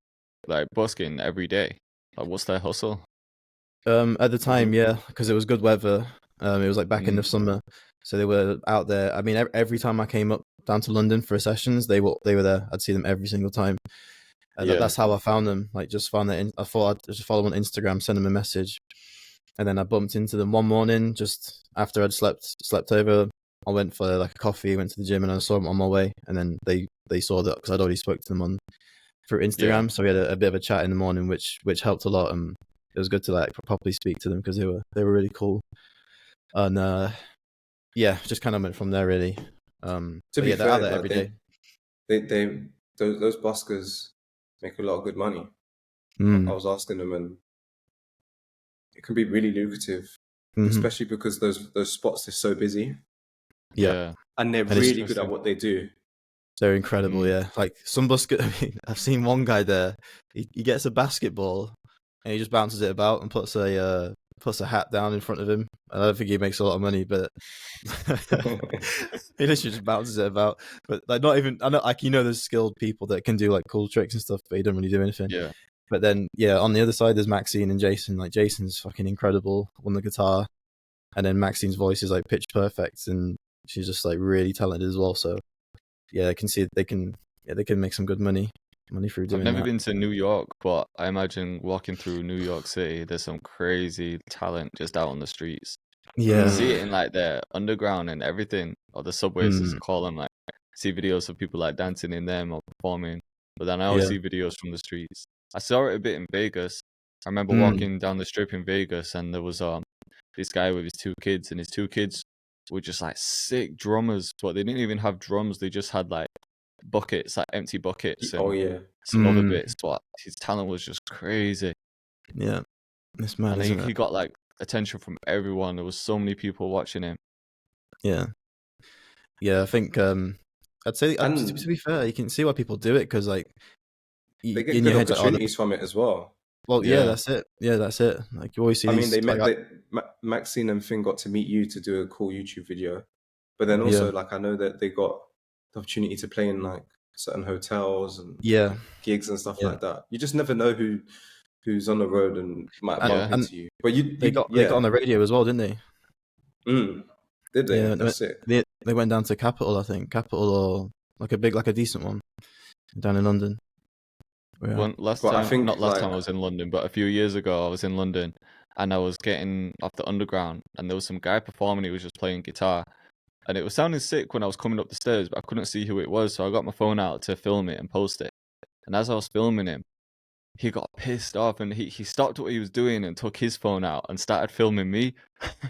like busking every day? Like, what's their hustle? At the time, yeah, because it was good weather. It was like back in the Mm, summer, So they were out there. I mean, every time I came up down to London for sessions, they were there. I'd see them every single time. That's how I found them. Like, just found that. I thought I'd just follow them on Instagram, send them a message, and then I bumped into them one morning just after I'd slept over. I went for like a coffee, went to the gym, and I saw them on my way. And then they saw that because I'd already spoke to them through Instagram. So we had a bit of a chat in the morning, which helped a lot. And it was good to like properly speak to them because they were really cool. And just kind of went from there really. To be fair, they're out there every day. Those buskers make a lot of good money. I was asking them, and it can be really lucrative, especially because those spots are so busy. Yeah, and they're really good at what they do. They're incredible. Yeah, like some buskers. I mean, I've seen one guy there. He gets a basketball and he just bounces it about and puts a hat down in front of him. I don't think he makes a lot of money, but he literally just bounces it about. But like, not even. I know, like, there's skilled people that can do like cool tricks and stuff, but he doesn't really do anything. Yeah. But then, on the other side, there's Maxine and Jason. Like, Jason's fucking incredible on the guitar, and then Maxine's voice is like pitch perfect, and she's just like really talented as well. So, I can see they can make some good money through doing that. I've never been to New York, but I imagine walking through New York City, there's some crazy talent just out on the streets. Yeah, you see it in like the underground and everything, or the subways as they call them. Like, see videos of people like dancing in them or performing, but then I always see videos from the streets. I saw it a bit in Vegas. I remember walking down the strip in Vegas, and there was this guy with his two kids, and his two kids were just like sick drummers, but they didn't even have drums. They just had like buckets, like empty buckets, and some other bits. But his talent was just crazy. Yeah, it's mad. And he got like attention from everyone. There was so many people watching him. Yeah, I think I'd say to be fair, you can see why people do it because like they get good opportunities from it as well. Well, that's it. Yeah, that's it. Like, you always see. I mean, Maxine and Finn got to meet you to do a cool YouTube video, but then also like I know that they got the opportunity to play in like certain hotels and gigs and stuff like that. You just never know who's on the road and might bump into you. But they got on the radio as well, didn't they? Did they? Yeah, that's it. They went down to Capital, I think. Capital, or like a decent one down in London. Not last time I was in London, but a few years ago I was in London and I was getting off the underground and there was some guy performing. He was just playing guitar and it was sounding sick when I was coming up the stairs, but I couldn't see who it was, so I got my phone out to film it and post it. And as I was filming him, he got pissed off and he stopped what he was doing and took his phone out and started filming me.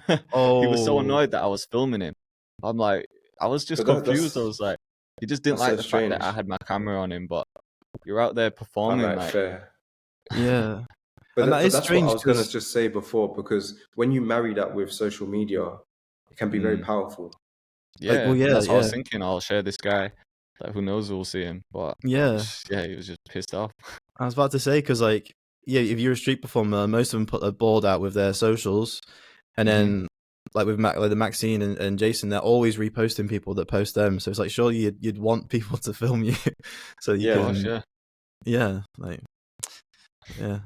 He was so annoyed that I was filming him. I'm like, I was just confused. I was like, he just didn't like the fact that I had my camera on him, but you're out there performing. Like, fair. Yeah. But that's strange, what I was going to just say before, because when you marry that with social media, it can be very powerful. Yeah, that's what I was thinking. I'll share this guy. Like, who knows, we'll see him. But he was just pissed off. I was about to say, because like, if you're a street performer, most of them put a board out with their socials, and then like with the Maxine and Jason, they're always reposting people that post them. So it's like, surely you'd want people to film you, so you can.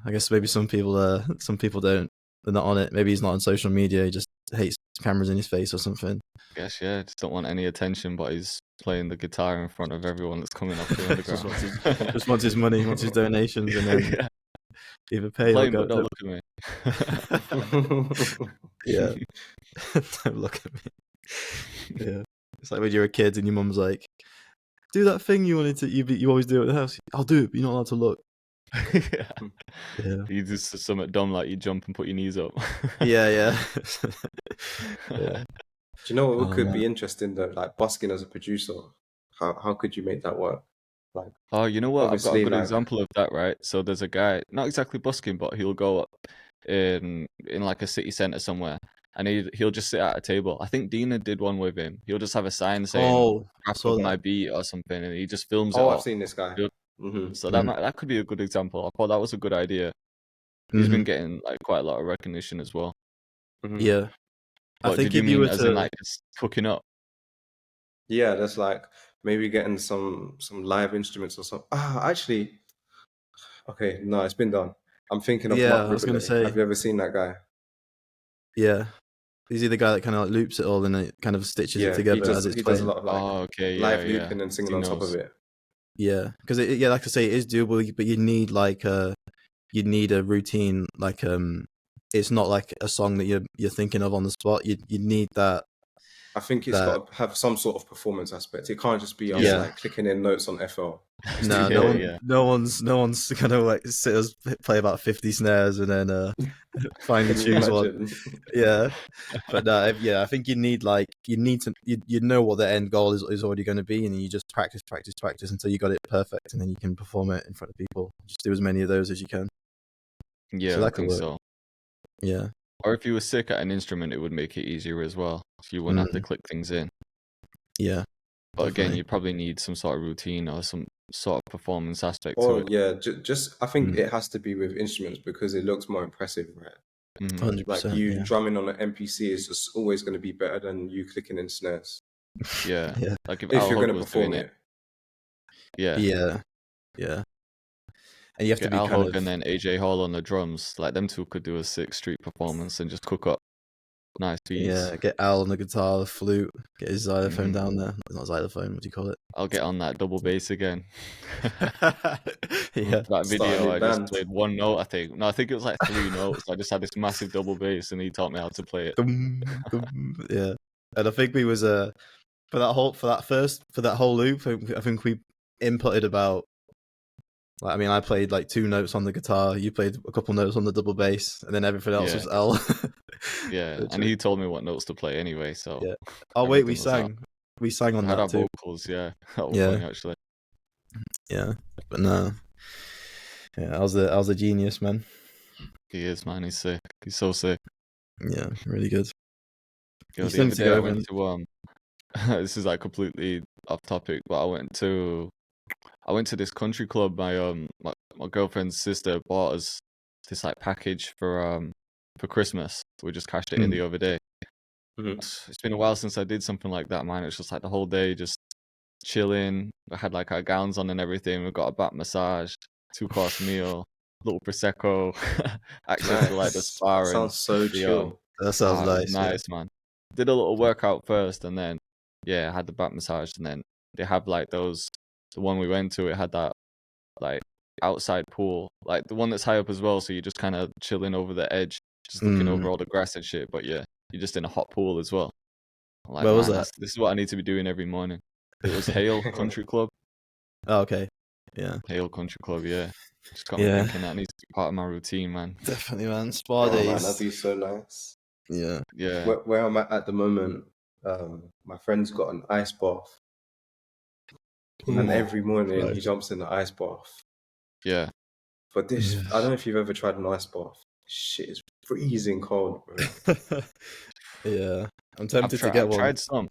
I guess maybe some people don't. They're not on it. Maybe he's not on social media. He just hates cameras in his face or something. I guess just don't want any attention, but he's playing the guitar in front of everyone that's coming off the underground. just wants his money, wants his donations, and then either pay or go. But don't look at me. Don't look at me. Yeah, it's like when you're a kid and your mum's like, "Do that thing you wanted to. You always do at the house. I'll do it, but you're not allowed to look." You do something dumb like you jump and put your knees up. yeah. Do you know what could be interesting though? Like Busking as a producer, how could you make that work? Like, you know what? I've got a good example of that, right? So there's a guy, not exactly busking, but he'll go up in like a city centre somewhere, and he'll just sit at a table. I think Dina did one with him. He'll just have a sign saying "Rap of my beat" or something, and he just films it. I've seen this guy. So that could be a good example. I thought that was a good idea. He's been getting like quite a lot of recognition as well. Yeah, I think if you were to like hooking up. Yeah, that's like maybe getting some live instruments or something. Actually, okay, no, it's been done. I'm thinking of. I was gonna say. Have you ever seen that guy? Yeah, Is he the guy that kind of like loops it all and it kind of stitches it Yeah, together as it's he does a playing? lot of like Oh, okay, live yeah. looping and singing He on top knows. of it. Yeah, because yeah, like I say, it is doable, but you need like a routine. Like it's not like a song that you're thinking of on the spot. You need that. I think it's got to have some sort of performance aspect. It can't just be us Yeah. like clicking in notes on FL. No, Yeah. no one's gonna like sit us play about 50 snares and then finally Can you choose one. imagine? Yeah, but yeah, I think you need to you know what the end goal is already going to be, and you just practice until you got it perfect, and then you can perform it in front of people. Just do as many of those as you can. Yeah, So I that could think work. so. Yeah. Or if you were sick at an instrument, it would make it easier as well. So you wouldn't have to click things in. Yeah. But definitely. again, you probably need some sort of routine or some sort of performance aspect to Or it. yeah, just I think it has to be with instruments because it looks more impressive, right? 100%. Like you yeah. drumming on an MPC is just always going to be better than you clicking in snares. Yeah. Yeah. Like if If Al you're Hug going to was perform doing it. Yeah. Yeah. Yeah. And you have to Get be Al kind Hug of and then AJ Hall on the drums. Like them two could do a sick street performance and just cook up nice beats. yeah. Get Al on the guitar, the flute, get his xylophone down there. Not xylophone. What do you call it? I'll get on that double bass again. Yeah. That Start a video, new I band. just played one note, I think. No, I think it was like 3 notes. I just had this massive double bass and he taught me how to play it. Yeah. And I think we was for that whole loop, I think we inputted about like, I mean, I played like 2 notes on the guitar, you played a couple notes on the double bass, and then everything else Yeah. was L. Yeah, and he told me what notes to play anyway, so Yeah. Oh wait, we everything was out. sang. We sang on I had that our too. vocals, yeah. That was Yeah. funny actually. Yeah. But no. Yeah, I was a genius, man. He is, man. He's sick. He's so sick. Yeah, really good. Yo, You the other still day I need went to this is like completely off topic, but I went to this country club. My girlfriend's sister bought us this like package for Christmas. We just cashed it in the other day. It's been a while since I did something like that, man. It's just like the whole day just chilling. I had like our gowns on and everything. We got a back massage, 2-course meal, little prosecco, access to like the spa. That sounds so chill. That sounds It was nice. nice, man. Did a little workout first, and then I had the back massage, and then they have like those. The one we went to, it had that like outside pool, like the one that's high up as well. So you're just kind of chilling over the edge, just looking over all the grass and shit. But yeah, you're just in a hot pool as well. I'm like, Where was man, that? this is what I need to be doing every morning. It was Hale Country Club. Oh, okay. Yeah. Hale Country Club, yeah. Just got me thinking that needs to be part of my routine, man. Definitely, man. Spa Oh, days. man, that'd be so nice. Yeah. Yeah. Where I'm at the moment, my friend's got an ice bath. And every morning he jumps in the ice bath. Yeah. But this, I don't know if you've ever tried an ice bath. Shit is freezing cold, bro. Yeah. I'm tempted to I've get one. tried some.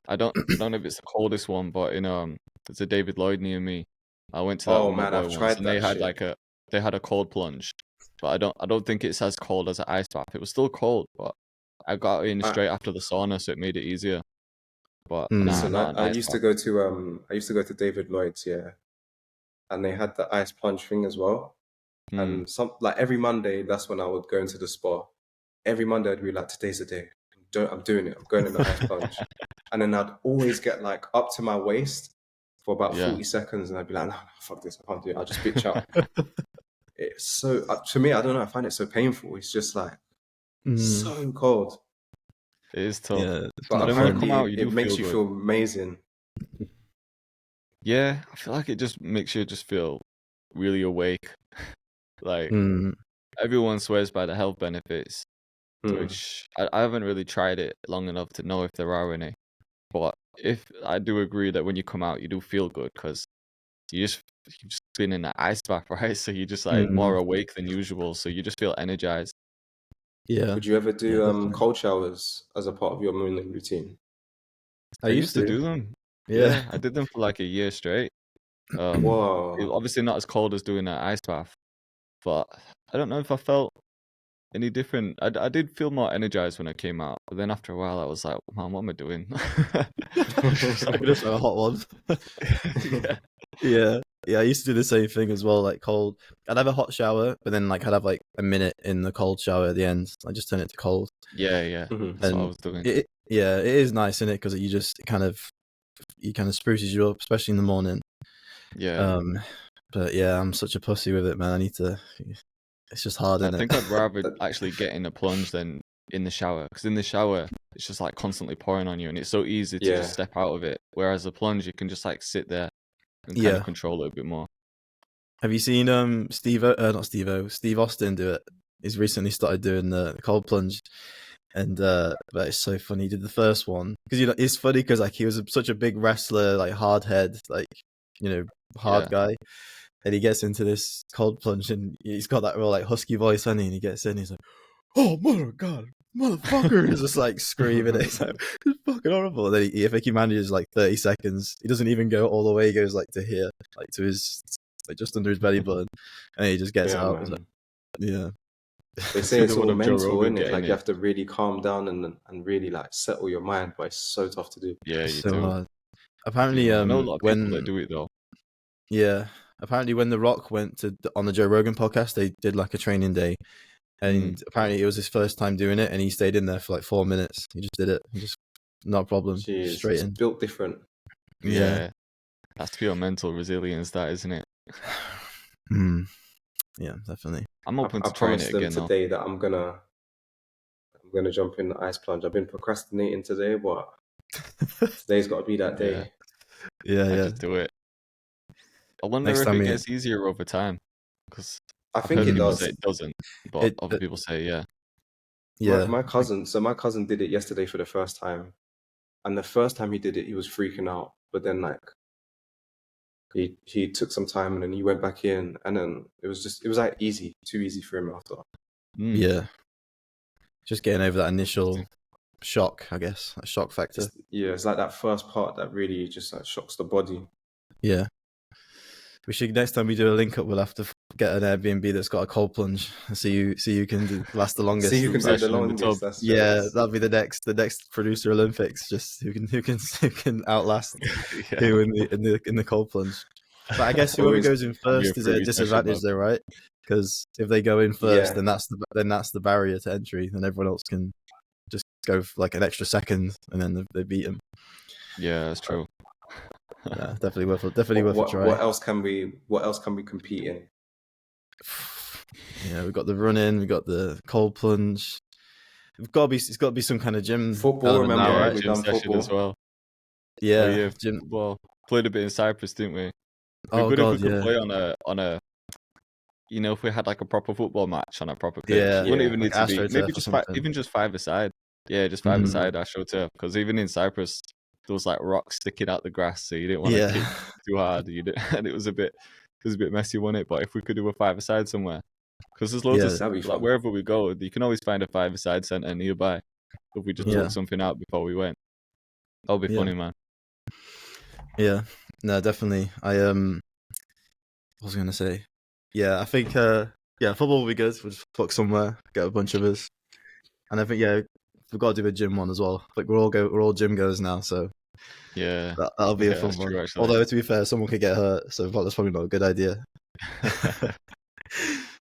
I don't know if it's the coldest one, but in there's a David Lloyd near me. I went to that Oh with my man, boy I've once, tried and that they had shit. they had a cold plunge, but I don't think it's as cold as an ice bath. It was still cold, but I got in straight after the sauna, so it made it easier. But Listen, not an I ice used bath. I used to go to David Lloyd's, yeah, and they had the ice plunge thing as well. And like every Monday, that's when I would go into the spa. Every Monday, I'd be like, "Today's the day. I'm doing it. I'm going in the ice plunge." And then I'd always get like up to my waist for about 40 seconds, and I'd be like, "No, fuck this. I can't do it. I'll just bitch out." It's so to me, I don't know. I find it so painful. It's just like so cold. It is tough. Yeah, But then when you come out, apparently, it makes you feel amazing. Yeah, I feel like it just makes you just feel really awake. Like everyone swears by the health benefits, which I haven't really tried it long enough to know if there are any. But if I do agree that when you come out, you do feel good because you've just been in an ice bath, right? So you're just like more awake than usual. So you just feel energized. Yeah. Would you ever do definitely. cold showers as a part of your morning routine? I used to do them. Yeah. I did them for like a year straight. Whoa. Obviously not as cold as doing an ice bath, but I don't know if I felt any different. I did feel more energized when I came out, but then after a while I was like, man, what am I doing? I'm just a hot one. Yeah. Yeah. Yeah, I used to do the same thing as well, like cold. I'd have a hot shower, but then like I'd have like a minute in the cold shower at the end. I just turn it to cold. Yeah. Mhm. That's what I And was doing. it is nice in it because you just kind of spruces you up, especially in the morning. Yeah. But yeah, I'm such a pussy with it, man. I need to. It's just hard, I isn't think it? I'd rather actually get in a plunge than in the shower, because in the shower it's just like constantly pouring on you, and it's so easy to Yeah. just step out of it. Whereas a plunge, you can just like sit there and kind Yeah. of control it a bit more. Have you seen Steve Austin do it? He's recently started doing the cold plunge, and but it's so funny. He did the first one because it's funny because like he was such a big wrestler, like hard head, like hard Yeah. guy, and he gets into this cold plunge and he's got that real like husky voice, and he gets in, he's like, "Oh mother of God, motherfucker!" He's just like screaming. It's like, it's fucking horrible. And then I think he manages like 30 seconds. He doesn't even go all the way. He goes like to here, like to his like just under his belly button, and he just gets Yeah, out. man. It's like, yeah. They I've say seen it's the one all of Joe mental, Rogan isn't it? getting Like you it. have to really calm down and really like settle your mind, but it's so tough to do. Yeah, It's you so do. hard. Apparently, I know a lot of people that when do it though. apparently when The Rock went to on the Joe Rogan podcast, they did like a training day, and apparently it was his first time doing it, and he stayed in there for like 4 minutes. He just did it. He just not a problem. Jeez, Straight it's in. built different. Yeah. That's pure mental resilience, that, isn't it? Yeah, definitely. I'm open I to trying promised it them again though. today that I'm gonna jump in the ice plunge. I've been procrastinating today, but today's got to be that day. Yeah, I yeah. just do it. I wonder Next if time it we- gets easier over time, because I I've think heard it people does. say it doesn't, but other It- people say yeah. Yeah. My cousin did it yesterday for the first time, and the first time he did it, he was freaking out. But then like he took some time and then he went back in, and then it was like too easy for him after. Yeah. Just getting over that initial shock, I guess, that shock factor. It's like that first part that really just like shocks the body. Yeah. We should next time we do a link up, we'll have to get an Airbnb that's got a cold plunge and see you can last the longest. See who can do the Session in the longest. tub. That's Yeah, jokes. that'll be the next producer Olympics. Just who can outlast Yeah. who in the cold plunge. But I guess whoever Always goes in first is at a fruity session, disadvantage, man. though, right? Because if they go in first, Yeah. then that's the barrier to entry, and everyone else can just go for like an extra second, and then they beat them. Yeah, that's true. Yeah, definitely worth a try. What else can we compete in? Yeah, we've got the run in, we've got the cold plunge. It's got to be some kind of gym Football, element remember, now, right? right? We've Gym done session football as well. Yeah, Oh, yeah, gym. football. Played a bit in Cyprus, didn't we? It'd be Oh good God, if we could yeah. play on a if we had like a proper football match on a proper pitch. Yeah, It wouldn't yeah, even need like to be AstroTurf maybe or just something. even just 5-a-side. Yeah, just 5-a-side AstroTurf. Because even in Cyprus, there was like rocks sticking out the grass, so you didn't want to kick too hard. And it was a bit messy, wasn't it? But if we could do a 5-a-side somewhere, because there's loads that'd be of fun. like wherever we go, you can always find a 5-a-side center nearby. If we just took something out before we went, that'll be funny, man. Yeah, no, definitely. What was I gonna say? Yeah, I think football will be good. We'll just book somewhere, get a bunch of us, and I think we've got to do a gym one as well. Like we're all gym goers now, so Yeah, that'll be a fun that's one. true, actually. Although to be fair, someone could get hurt, so that's probably not a good idea.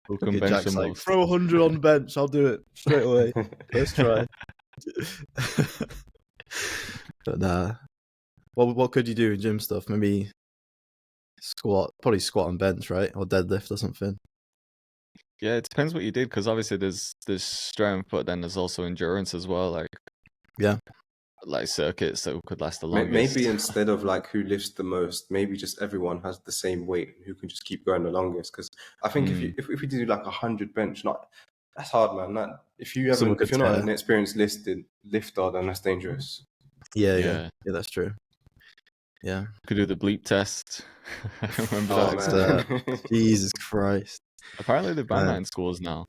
Who can bench Jack's the like, most? throw 100 on bench. I'll do it straight away. Let's try. But nah. What could you do in gym stuff? Maybe probably squat and bench, right? Or deadlift or something. Yeah, it depends what you did, because obviously there's strength, but then there's also endurance as well. Like circuits that could last the longest. Maybe instead of like who lifts the most, maybe just everyone has the same weight who can just keep going the longest. Because I think if we do like 100 bench, that's hard, man. If you're not an experienced lifter, then that's dangerous. Yeah, that's true. Yeah, could do the bleep test. Remember that? Man. Jesus Christ! Apparently they banned that in schools now.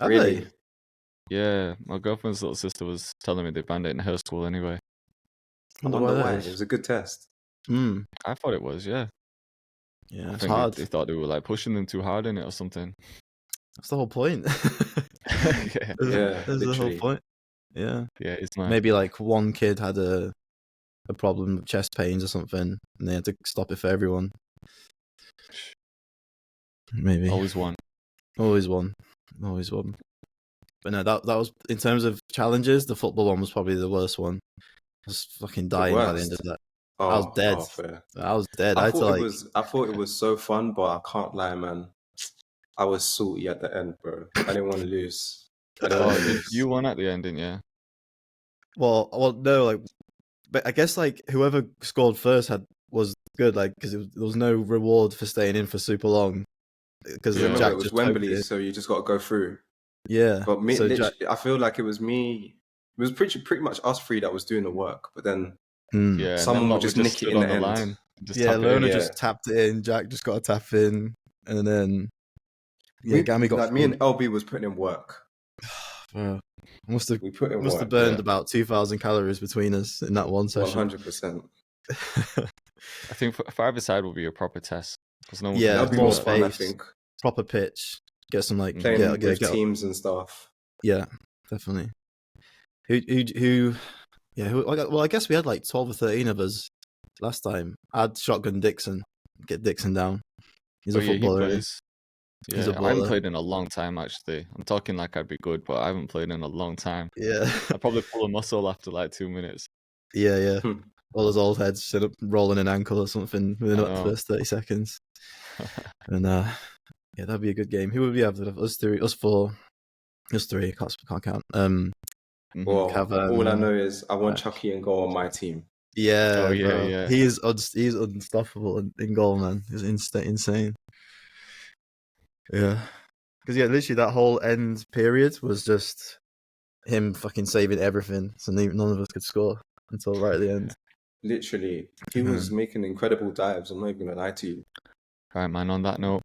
Really? Yeah, my girlfriend's little sister was telling me they banned it in her school anyway. I wonder why. It was a good test. I thought it was, yeah. Yeah, I think they thought they were like pushing them too hard in it or something. That's the whole point. That's the whole point. Yeah, it's nice. Maybe like one kid had a a problem, chest pains or something, and they had to stop it for everyone. Maybe Always one. always one. But no, that was in terms of challenges. The football one was probably the worst one. I was fucking dying by the end of that. I was dead. Fair. I was dead. I thought it was so fun, but I can't lie, man. I was salty at the end, bro. I didn't want to lose. You won at the end, didn't you? Well, no, like, but I guess like whoever scored first was good, like, because there was no reward for staying in for super long. Because Remember, Jack it was just Wembley, so you just got to go through. Yeah, But me, so literally, I feel like it was me. It was pretty much us three that was doing the work. But then Yeah, someone would just nick it in the end. line. Lona just tapped it in. Jack just got a tap in, and then Gammy got me and LB was putting in work. Bro, must have work, burned about 2,000 calories between us in that one session. 100%. I think five-a-side will be a proper test because no one. Yeah, that'd be more more fun. I space. think Proper pitch. Get some like playing with teams and stuff. Yeah, definitely. Who? Yeah. Well, I guess we had like 12 or 13 of us last time. I'd shotgun Dixon, get Dixon down. He's a footballer. He plays. Yeah, I haven't played in a long time actually. I'm talking like I'd be good, but I haven't played in a long time. Yeah, I'll probably pull a muscle after like 2 minutes. Yeah. All those old heads sit up rolling an ankle or something within the first 30 seconds. And yeah, that'd be a good game. Who would we have? Us three, us four, us three. Can't count. Well, all I know is I want Chucky and goal on my team. Yeah, yeah. He's unstoppable in goal, man. He's insane. Yeah, because literally that whole end period was just him fucking saving everything, so none of us could score until right at the end. Literally, he was making incredible dives. I'm not even gonna lie to you. Right, man. On that note,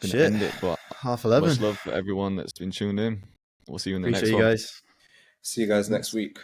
I'm gonna end it. But 11:30. Much love for everyone that's been tuned in. We'll see you in the next one. Appreciate you guys. See you guys next week.